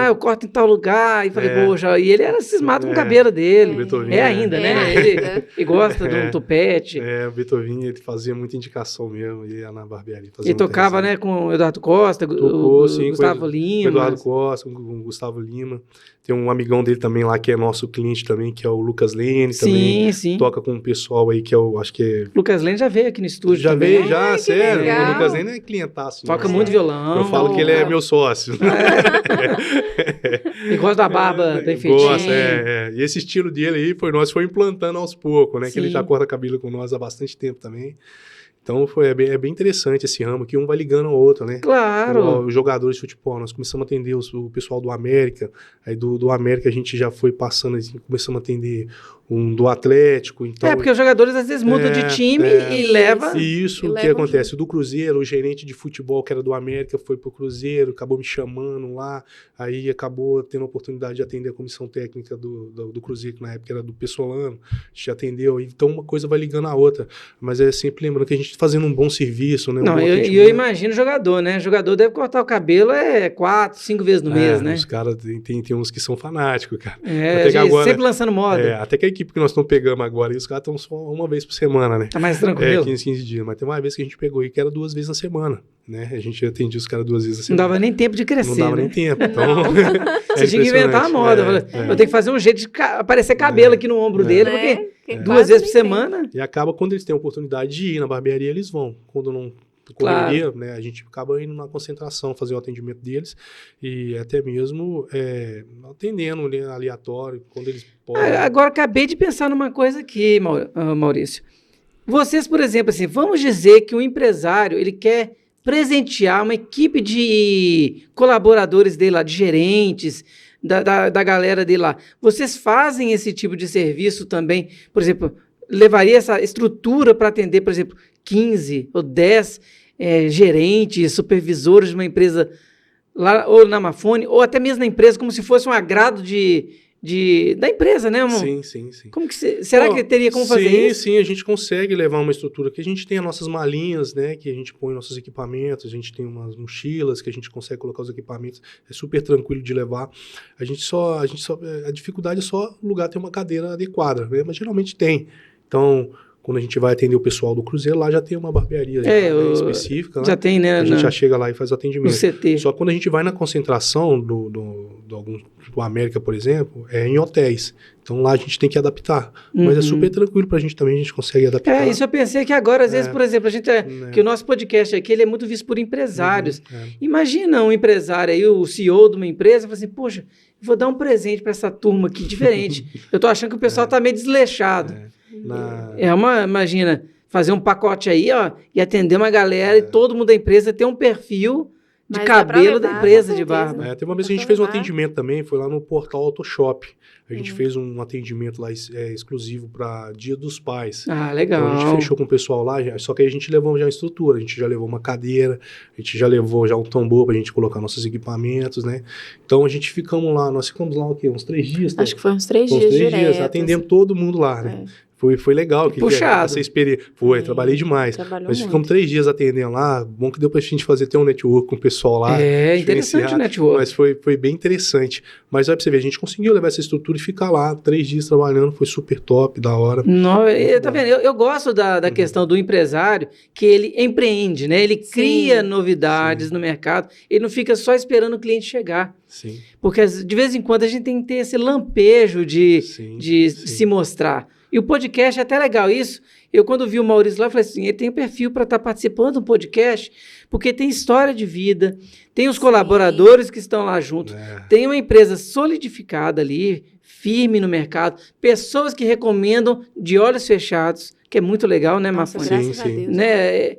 A: eu corto em tal lugar, e falei, poxa, e ele era cismado com o cabelo dele, ainda, né? Ele gosta de um tupete.
C: O Beethovinho, ele fazia muita indicação mesmo, ele ia na barbearia.
A: Ele tocava, né, com o Eduardo Costa, Gustavo Lima.
C: Eduardo Costa, com o Gustavo Lima. Tem um amigão dele também lá, que é nosso cliente também, que é o Lucas Lene também.
A: Sim.
C: Toca com um pessoal aí, que é o, acho que é...
A: Lucas Lene já veio aqui no estúdio
C: Já
A: também.
C: veio, sério. O Lucas Lene é clientaço.
A: Toca muito violão.
C: Eu falo que ele é meu sócio.
A: Ele gosta da barba bem feitinha.
C: Gosta, E esse estilo dele aí foi implantando aos poucos, né? Sim. Que ele já corta cabelo com nós há bastante tempo também. Então, é bem interessante esse ramo, que um vai ligando ao outro, né?
A: Claro.
C: Os jogadores de futebol, nós começamos a atender o pessoal do América, aí do América a gente já foi passando, assim, começamos a atender do Atlético. Então,
A: porque os jogadores às vezes mudam de time e leva...
C: Isso, o que acontece? Do Cruzeiro, o gerente de futebol, que era do América, foi pro Cruzeiro, acabou me chamando lá, aí acabou tendo a oportunidade de atender a comissão técnica do Cruzeiro, que na época era do Pessolano, a gente atendeu, então uma coisa vai ligando a outra, mas é sempre lembrando que a gente fazendo um bom serviço, né?
A: Não, eu imagino o jogador, né? O jogador deve cortar o cabelo 4, 5 vezes no mês, né?
C: Os caras, tem uns que são fanáticos, cara.
A: Agora, sempre lançando moda.
C: Até que a equipe que nós estamos pegando agora, e os caras estão só uma vez por semana, né?
A: Tá mais tranquilo?
C: 15 dias, mas tem uma vez que a gente pegou aí que era 2 vezes na semana, né? A gente atendia os caras 2 vezes na semana.
A: Não dava nem tempo de crescer,
C: Não dava nem tempo, então...
A: Você tinha que inventar a moda. Eu tenho que fazer um jeito de aparecer cabelo aqui no ombro dele, porque 2 vezes por semana...
C: E acaba, quando eles têm a oportunidade de ir na barbearia, eles vão. Quando não correria, né, a gente acaba indo na concentração, fazer o atendimento deles e até mesmo atendendo aleatório, quando eles podem.
A: Agora, acabei de pensar numa coisa aqui, Maurício. Vocês, por exemplo, assim, vamos dizer que um empresário, ele quer presentear uma equipe de colaboradores dele lá, de gerentes, da galera dele lá. Vocês fazem esse tipo de serviço também? Por exemplo, levaria essa estrutura para atender, por exemplo, 15 ou 10 gerentes, supervisores de uma empresa lá, ou na Mafone, ou até mesmo na empresa, como se fosse um agrado da empresa, né?
C: Sim.
A: Como que será que teria como fazer isso?
C: Sim, a gente consegue levar uma estrutura que a gente tem as nossas malinhas, né? Que a gente põe nossos equipamentos, a gente tem umas mochilas que a gente consegue colocar os equipamentos, é super tranquilo de levar. A dificuldade é só o lugar ter uma cadeira adequada, né? Mas geralmente tem. Então, quando a gente vai atender o pessoal do Cruzeiro, lá já tem uma barbearia específica.
A: Já tem, né?
C: A gente já chega lá e faz o atendimento.
A: No CT.
C: Só que quando a gente vai na concentração do América, por exemplo, é em hotéis. Então lá a gente tem que adaptar. Mas é super tranquilo pra gente também, a gente consegue adaptar.
A: Isso eu pensei que agora, às vezes, por exemplo, que o nosso podcast aqui, ele é muito visto por empresários. Imagina um empresário aí, o CEO de uma empresa, fala assim, poxa, vou dar um presente pra essa turma aqui, diferente. Eu tô achando que o pessoal tá meio desleixado. Imagina, fazer um pacote aí, ó, e atender uma galera e todo mundo da empresa ter um perfil de cabelo da empresa de barba.
C: Tem uma vez que a gente fez um atendimento também, foi lá no portal Autoshop. A gente fez um atendimento lá exclusivo para Dia dos Pais.
A: Legal.
C: Então a gente fechou com o pessoal lá, só que aí a gente levou já a estrutura, a gente já levou uma cadeira, a gente já levou já um tambor pra gente colocar nossos equipamentos, né? Então nós ficamos lá o quê? Uns 3 dias?
B: Acho que foi uns 3 dias direto.
C: Atendendo todo mundo lá, né? Foi legal.
A: Puxado.
C: Essa experiência. Trabalhei demais. Nós ficamos 3 dias atendendo lá. Bom que deu pra gente fazer até um network com o pessoal lá.
A: Interessante o network.
C: Mas foi bem interessante. Mas olha pra você ver, a gente conseguiu levar essa estrutura e ficar lá 3 dias trabalhando. Foi super top, da hora.
A: Tá vendo? Eu gosto da questão do empresário, que ele empreende, né? Ele cria novidades no mercado. Ele não fica só esperando o cliente chegar.
C: Sim.
A: Porque de vez em quando a gente tem que ter esse lampejo de se mostrar. E o podcast é até legal isso. Eu, quando vi o Maurício lá, falei assim, ele tem um perfil para estar participando do podcast, porque tem história de vida, tem os colaboradores que estão lá junto, tem uma empresa solidificada ali, firme no mercado, pessoas que recomendam de olhos fechados, que é muito legal, né, Mafone?
B: Graças a Deus.
A: Né?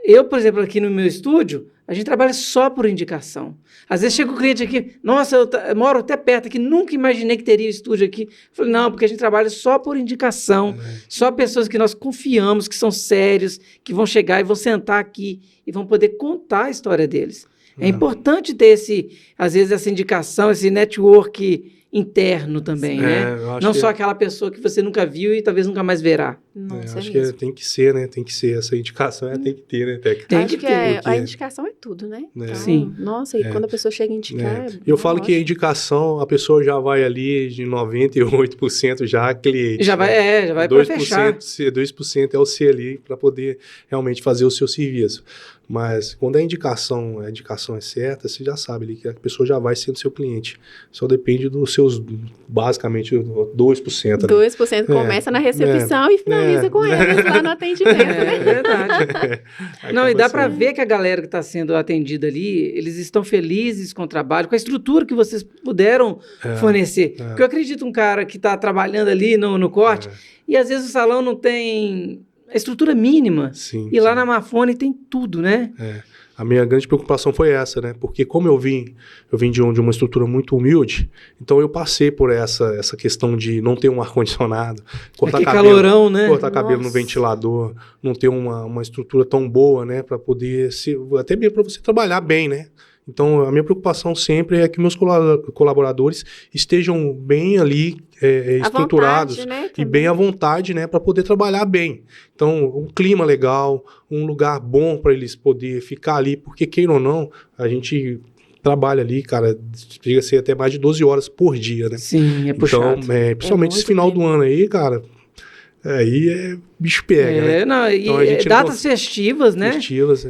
A: Eu, por exemplo, aqui no meu estúdio, a gente trabalha só por indicação. Às vezes chega o cliente aqui, nossa, eu moro até perto aqui, nunca imaginei que teria estúdio aqui. Eu falei, não, porque a gente trabalha só por indicação, só pessoas que nós confiamos, que são sérios, que vão chegar e vão sentar aqui e vão poder contar a história deles. É importante ter às vezes, essa indicação, esse network interno também, né? Não só aquela pessoa que você nunca viu e talvez nunca mais verá.
B: Nossa,
C: acho
B: mesmo.
C: que tem que ser, né? Tem que ser. Essa indicação tem que ter, né, Teca?
A: Tem
B: Acho
A: que
B: que
A: ter.
C: porque-
B: a indicação é tudo, né? Então,
A: Sim.
B: Nossa, e quando a pessoa chega a indicar...
C: Eu falo que a
B: ótimo.
C: indicação, a pessoa já vai ali de 98% já cliente.
A: Já vai,
C: né?
A: já vai para fechar.
C: 2% é o C ali para poder realmente fazer o seu serviço. Mas quando a indicação é certa, você já sabe ali que a pessoa já vai sendo seu cliente. Só depende dos seus, basicamente, 2%. Ali.
B: 2% começa na recepção e finaliza com eles lá no atendimento, né?
A: É verdade. Não, e
C: Acaba
A: dá para
C: sendo.
A: ver que a galera que está sendo atendida ali, eles estão felizes com o trabalho, com a estrutura que vocês puderam fornecer. Porque eu acredito um cara que está trabalhando ali no corte, e às vezes o salão não tem a estrutura mínima,
C: Sim,
A: e lá
C: sim.
A: na Mafone tem tudo, né?
C: A minha grande preocupação foi essa, né? Porque como eu vim de uma estrutura muito humilde, então eu passei por essa questão de não ter um ar-condicionado, cortar
A: Que
C: cabelo,
A: calorão, né?
C: cortar cabelo no
B: Nossa.
C: ventilador, não ter uma estrutura tão boa, né? Para poder, até mesmo para você trabalhar bem, né? Então, a minha preocupação sempre é que meus colaboradores estejam bem ali,
B: À
C: estruturados
B: vontade, né?
C: e
B: Também.
C: bem à vontade, né, para poder trabalhar bem. Então, um clima legal, um lugar bom para eles poderem ficar ali, porque, queira ou não, a gente trabalha ali, cara, chega a ser até mais de 12 horas por dia, né?
A: Sim, é puxado.
C: Então, principalmente esse
B: muito
C: final
B: tempo.
C: do ano aí, cara, aí bicho pega, né?
A: Não, e
C: Então, a gente não
A: datas festivas, né?
C: Festivas,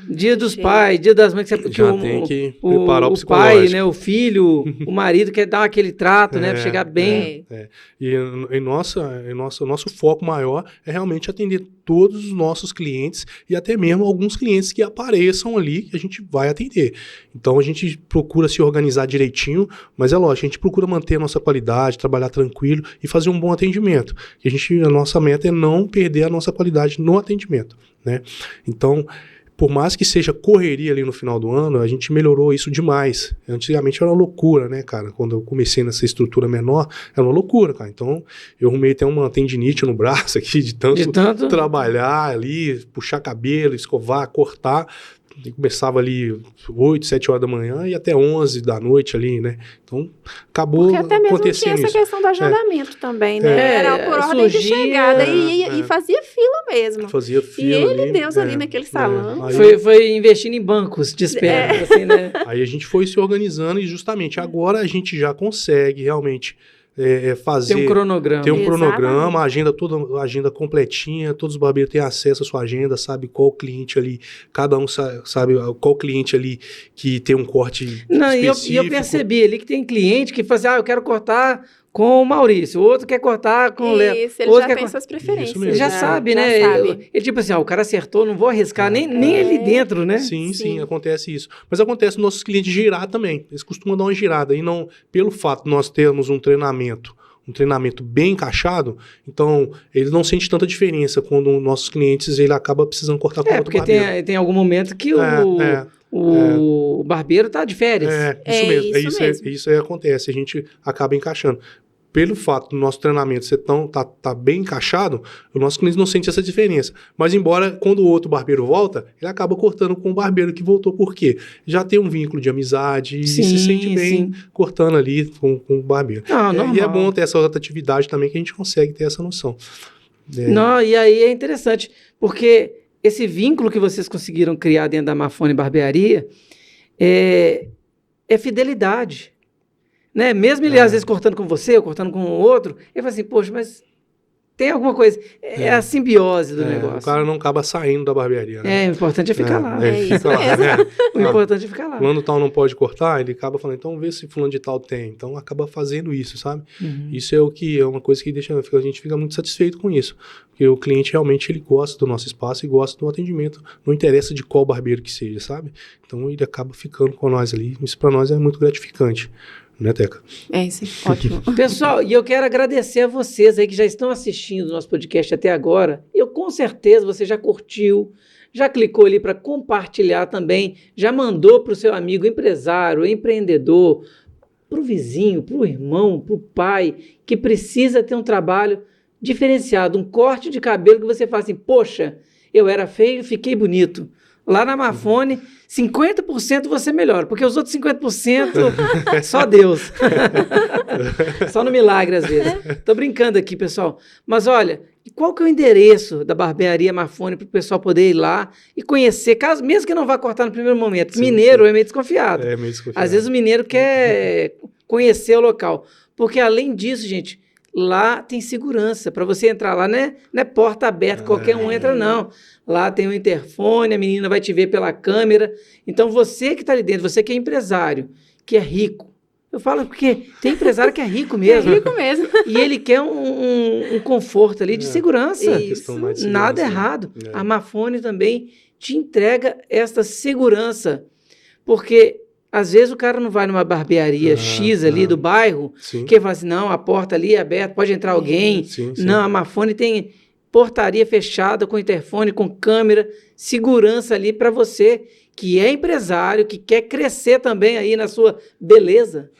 A: Dia dos
B: Cheio.
A: pais, dia das mães, que
C: já tem que preparar o
A: o
C: psicológico.
A: pai, né, o filho, o marido quer dar aquele trato, né, pra chegar bem.
B: É.
C: E nosso foco maior é realmente atender todos os nossos clientes e até mesmo alguns clientes que apareçam ali que a gente vai atender. Então a gente procura se organizar direitinho, mas é lógico, a gente procura manter a nossa qualidade, trabalhar tranquilo e fazer um bom atendimento. E a nossa meta é não perder a nossa qualidade no atendimento, né? Então, por mais que seja correria ali no final do ano, a gente melhorou isso demais. Antigamente era uma loucura, né, cara? Quando eu comecei nessa estrutura menor, era uma loucura, cara. Então, eu arrumei até uma tendinite no braço aqui, de tanto trabalhar ali, puxar cabelo, escovar, cortar. E começava ali 8, 7 horas da manhã e até 11 da noite ali, né? Então, acabou
B: Porque até mesmo tinha
C: acontecendo
B: essa
C: isso.
B: questão do agendamento também, né? Era por ordem de
A: surgia,
B: chegada e fazia fila mesmo.
C: Fazia
B: E
C: fila
B: ele,
C: ali,
B: Deus, ali naquele salão.
C: Aí-
A: Foi investindo em bancos de espera, assim, né?
C: Aí a gente foi se organizando e justamente agora a gente já consegue realmente fazer...
A: Tem um cronograma.
C: Tem um
B: Exatamente.
C: cronograma, a agenda completinha, todos os barbeiros têm acesso à sua agenda, sabe qual cliente ali, cada um sabe qual cliente ali que tem um corte
A: Não, e
C: específico.
A: eu percebi ali que tem cliente que fala assim, eu quero cortar com o Maurício, o outro quer cortar com o Léo.
B: Isso, ele
A: outro
B: já
A: quer
B: pensa as preferências.
C: Isso mesmo.
A: Ele já
B: né?
A: sabe,
B: Já
A: né?
B: sabe.
A: Ele tipo assim, o cara acertou, não vou arriscar nem ali dentro, né?
C: Sim, acontece isso. Mas acontece nos nossos clientes girar também. Eles costumam dar uma girada. E não, pelo fato de nós termos um treinamento bem encaixado, então eles não sentem tanta diferença quando nossos clientes ele acaba precisando cortar com outro
A: Porque
C: barbeiro.
A: tem algum momento que o barbeiro tá de férias.
C: Isso mesmo.
B: isso mesmo.
C: Isso aí acontece, a gente acaba encaixando. Pelo fato do nosso treinamento ser tá bem encaixado, o nosso cliente não sente essa diferença. Mas embora, quando o outro barbeiro volta, ele acaba cortando com o barbeiro que voltou. Por quê? Já tem um vínculo de amizade e se sente bem cortando ali com o barbeiro.
A: Não,
C: E é
A: normal.
C: bom ter essa rotatividade também, que a gente consegue ter essa noção.
A: Não, e aí é interessante, porque esse vínculo que vocês conseguiram criar dentro da Mafone Barbearia é fidelidade. Né? Mesmo ele às vezes cortando com você ou cortando com o outro, ele fala assim, poxa, mas tem alguma coisa. É a simbiose do negócio.
C: O cara não acaba saindo da barbearia, né?
A: O importante é ficar lá.
B: isso
C: lá,
B: mesmo.
C: né?
A: O importante é ficar lá.
C: Fulano tal não pode cortar, ele acaba falando, então vê se fulano de tal tem. Então acaba fazendo isso, sabe?
A: Uhum.
C: Isso é uma coisa que a gente fica muito satisfeito com isso. Porque o cliente realmente ele gosta do nosso espaço e gosta do atendimento. Não interessa de qual barbeiro que seja, sabe? Então ele acaba ficando com nós ali. Isso para nós é muito gratificante. Né, Teca?
B: Sim, ótimo.
A: Pessoal, e eu quero agradecer a vocês aí que já estão assistindo o nosso podcast até agora. Eu com certeza você já curtiu, já clicou ali para compartilhar também, já mandou para o seu amigo empresário, empreendedor, para o vizinho, para o irmão, para o pai, que precisa ter um trabalho diferenciado, um corte de cabelo que você fala assim, poxa, eu era feio, fiquei bonito. Lá na Mafone, 50% você melhora, porque os outros 50% só Deus. Só no milagre, às vezes. Tô brincando aqui, pessoal. Mas olha, E qual que é o endereço da barbearia Marfone para o pessoal poder ir lá e conhecer, caso, mesmo que não vá cortar no primeiro momento?
C: Sim,
A: Mineiro
C: sim.
A: é meio desconfiado.
C: É meio desconfiado.
A: Às vezes o mineiro quer conhecer o local. Porque, além disso, gente, lá tem segurança. Para você entrar lá, não é porta aberta, qualquer um entra, não. Lá tem um interfone, a menina vai te ver pela câmera. Então, você que está ali dentro, você que é empresário, que é rico, eu falo porque tem empresário que é rico mesmo.
B: É rico mesmo.
A: E ele quer um conforto ali de segurança.
C: É questão mais de segurança,
A: Nada
C: né?
A: errado.
C: É.
A: A Marfone também te entrega esta segurança. Porque, às vezes, o cara não vai numa barbearia X ali do bairro,
C: Sim.
A: que fala assim, não, a porta ali é aberta, pode entrar alguém.
C: Sim, sim.
A: Não, a Marfone tem portaria fechada, com interfone, com câmera, segurança ali para você que é empresário, que quer crescer também aí na sua beleza.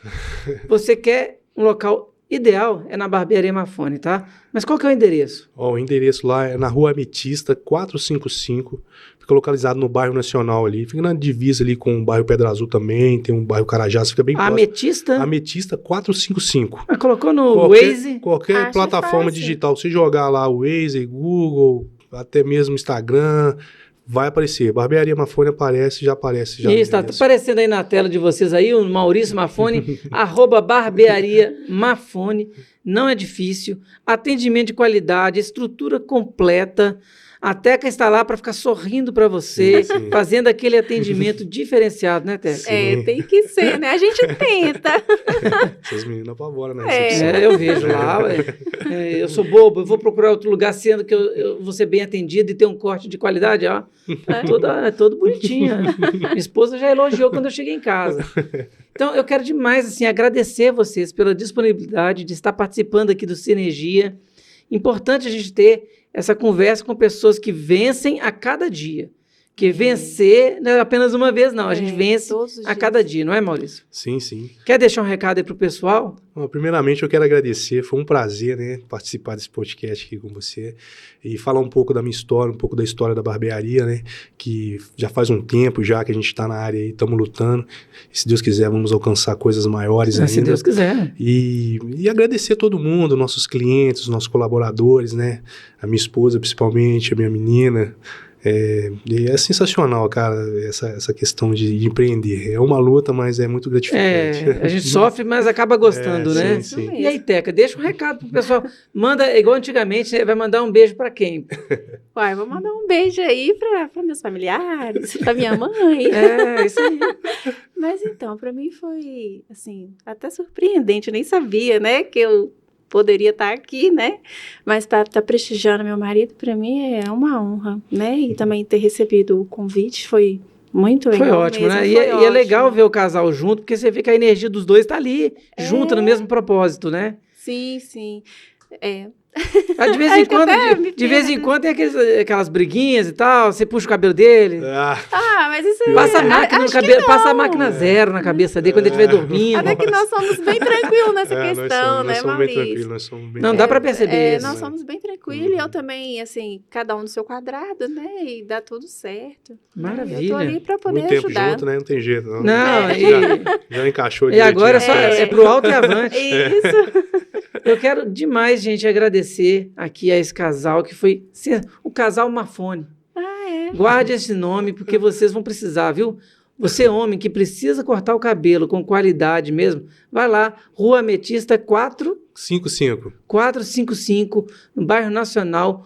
A: Você quer um local ideal, é na barbearia Marfone, tá? Mas qual que é o endereço?
C: Ó, o endereço lá é na Rua Ametista, 455, fica localizado no bairro Nacional ali, fica na divisa ali com o bairro Pedra Azul também, tem um bairro Carajás, fica bem
A: A
C: próximo.
A: Ametista?
C: Ametista 455.
A: Ah, colocou no Waze?
C: Qualquer
B: Acho
C: plataforma
B: fácil.
C: digital, você jogar lá o Waze, Google, até mesmo Instagram, vai aparecer. Barbearia Marfone aparece, já aparece. Já
A: Isso, tá aparecendo aí na tela de vocês aí, o Maurício Marfone, @barbearia Marfone, não é difícil, atendimento de qualidade, estrutura completa, a Teca está lá para ficar sorrindo para você,
C: Sim, sim.
A: fazendo aquele atendimento diferenciado, né, Teca?
C: Sim.
B: Tem que ser, né? A gente tenta.
C: Essas meninas apavoram, né?
A: Eu vejo lá, ué. Eu sou bobo, eu vou procurar outro lugar, sendo que eu vou ser bem atendido e ter um corte de qualidade, ó. Todo bonitinho. Minha esposa já elogiou quando eu cheguei em casa. Então, eu quero demais, assim, agradecer vocês pela disponibilidade de estar participando aqui do Sinergia. Importante a gente ter essa conversa com pessoas que vencem a cada dia. Porque vencer não é apenas uma vez, não. A gente vence
B: todos os
A: a
B: dias.
A: cada dia, não é, Maurício?
C: Sim, sim.
A: Quer deixar um recado aí pro pessoal?
C: Bom, primeiramente, eu quero agradecer. Foi um prazer, né, participar desse podcast aqui com você e falar um pouco da minha história, um pouco da história da barbearia, né, que já faz um tempo já que a gente está na área aí, estamos lutando. E, se Deus quiser, vamos alcançar coisas maiores ainda.
A: Se Deus quiser.
C: E agradecer todo mundo, nossos clientes, nossos colaboradores, né, a minha esposa principalmente, a minha menina. E é sensacional, cara, essa questão de empreender. É uma luta, mas é muito gratificante.
A: A gente sofre, mas acaba gostando, né?
C: Sim, sim.
A: E aí, Teca, deixa um recado pro pessoal. Manda, igual antigamente, né? Vai mandar um beijo para quem?
B: Uai, vou mandar um beijo aí para meus familiares, para minha mãe.
A: Isso aí.
B: Mas então, para mim foi, assim, até surpreendente. Eu nem sabia, né, que eu poderia estar aqui, né? Mas para estar prestigiando meu marido, para mim é uma honra, né? E também ter recebido o convite foi muito legal.
A: Foi ótimo,
B: mesmo,
A: né?
B: foi
A: E é
B: ótimo.
A: legal ver o casal junto, porque você vê que a energia dos dois está ali, junto no mesmo propósito, né?
B: Sim, sim.
A: De vez em
B: Acho que
A: quando,
B: até me
A: de vez em
B: pena.
A: quando tem aquelas briguinhas e tal, você puxa o cabelo dele.
B: Mas isso aí...
A: Passa a máquina no
B: acho
A: cabelo,
B: que
A: passa a
B: não.
A: máquina zero na cabeça dele quando ele estiver dormindo.
B: Até que nós somos bem tranquilos nessa questão,
C: nós
B: né,
C: somos bem
B: Maurício?
C: tranquilos, nós somos bem
A: Não, dá pra perceber isso.
B: Nós somos bem tranquilos e eu também, assim, cada um no seu quadrado, né? E dá tudo certo.
A: Maravilha.
B: Eu tô ali pra poder
C: Muito tempo
B: ajudar.
C: junto, né? Não tem jeito, não.
A: Não,
C: Já encaixou
A: e agora
C: direitinho.
A: é pro alto e avante.
B: Isso.
A: Eu quero demais, gente, agradecer aqui a esse casal que foi o casal Marfone. Guarde esse nome, porque vocês vão precisar, viu? Você, homem, que precisa cortar o cabelo com qualidade mesmo, vai lá, Rua Ametista 455, no bairro Nacional.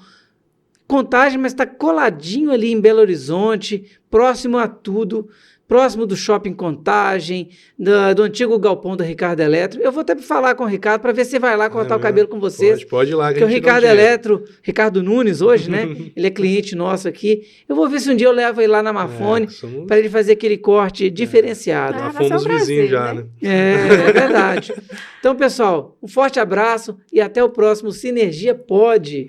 A: Contagem, mas está coladinho ali em Belo Horizonte, próximo a tudo, próximo do Shopping Contagem, do antigo galpão da Ricardo Eletro. Eu vou até falar com o Ricardo para ver se vai lá cortar o cabelo com vocês.
C: Pode ir lá.
A: Porque o Ricardo Eletro, Ricardo Nunes hoje, né? Ele é cliente nosso aqui. Eu vou ver se um dia eu levo ele lá na Marfone para ele fazer aquele corte diferenciado.
C: Já
B: vai ser
C: fomos
B: um prazer,
C: vizinhos já,
B: né?
C: né?
A: É verdade. Então, pessoal, um forte abraço e até o próximo Sinergia Pod.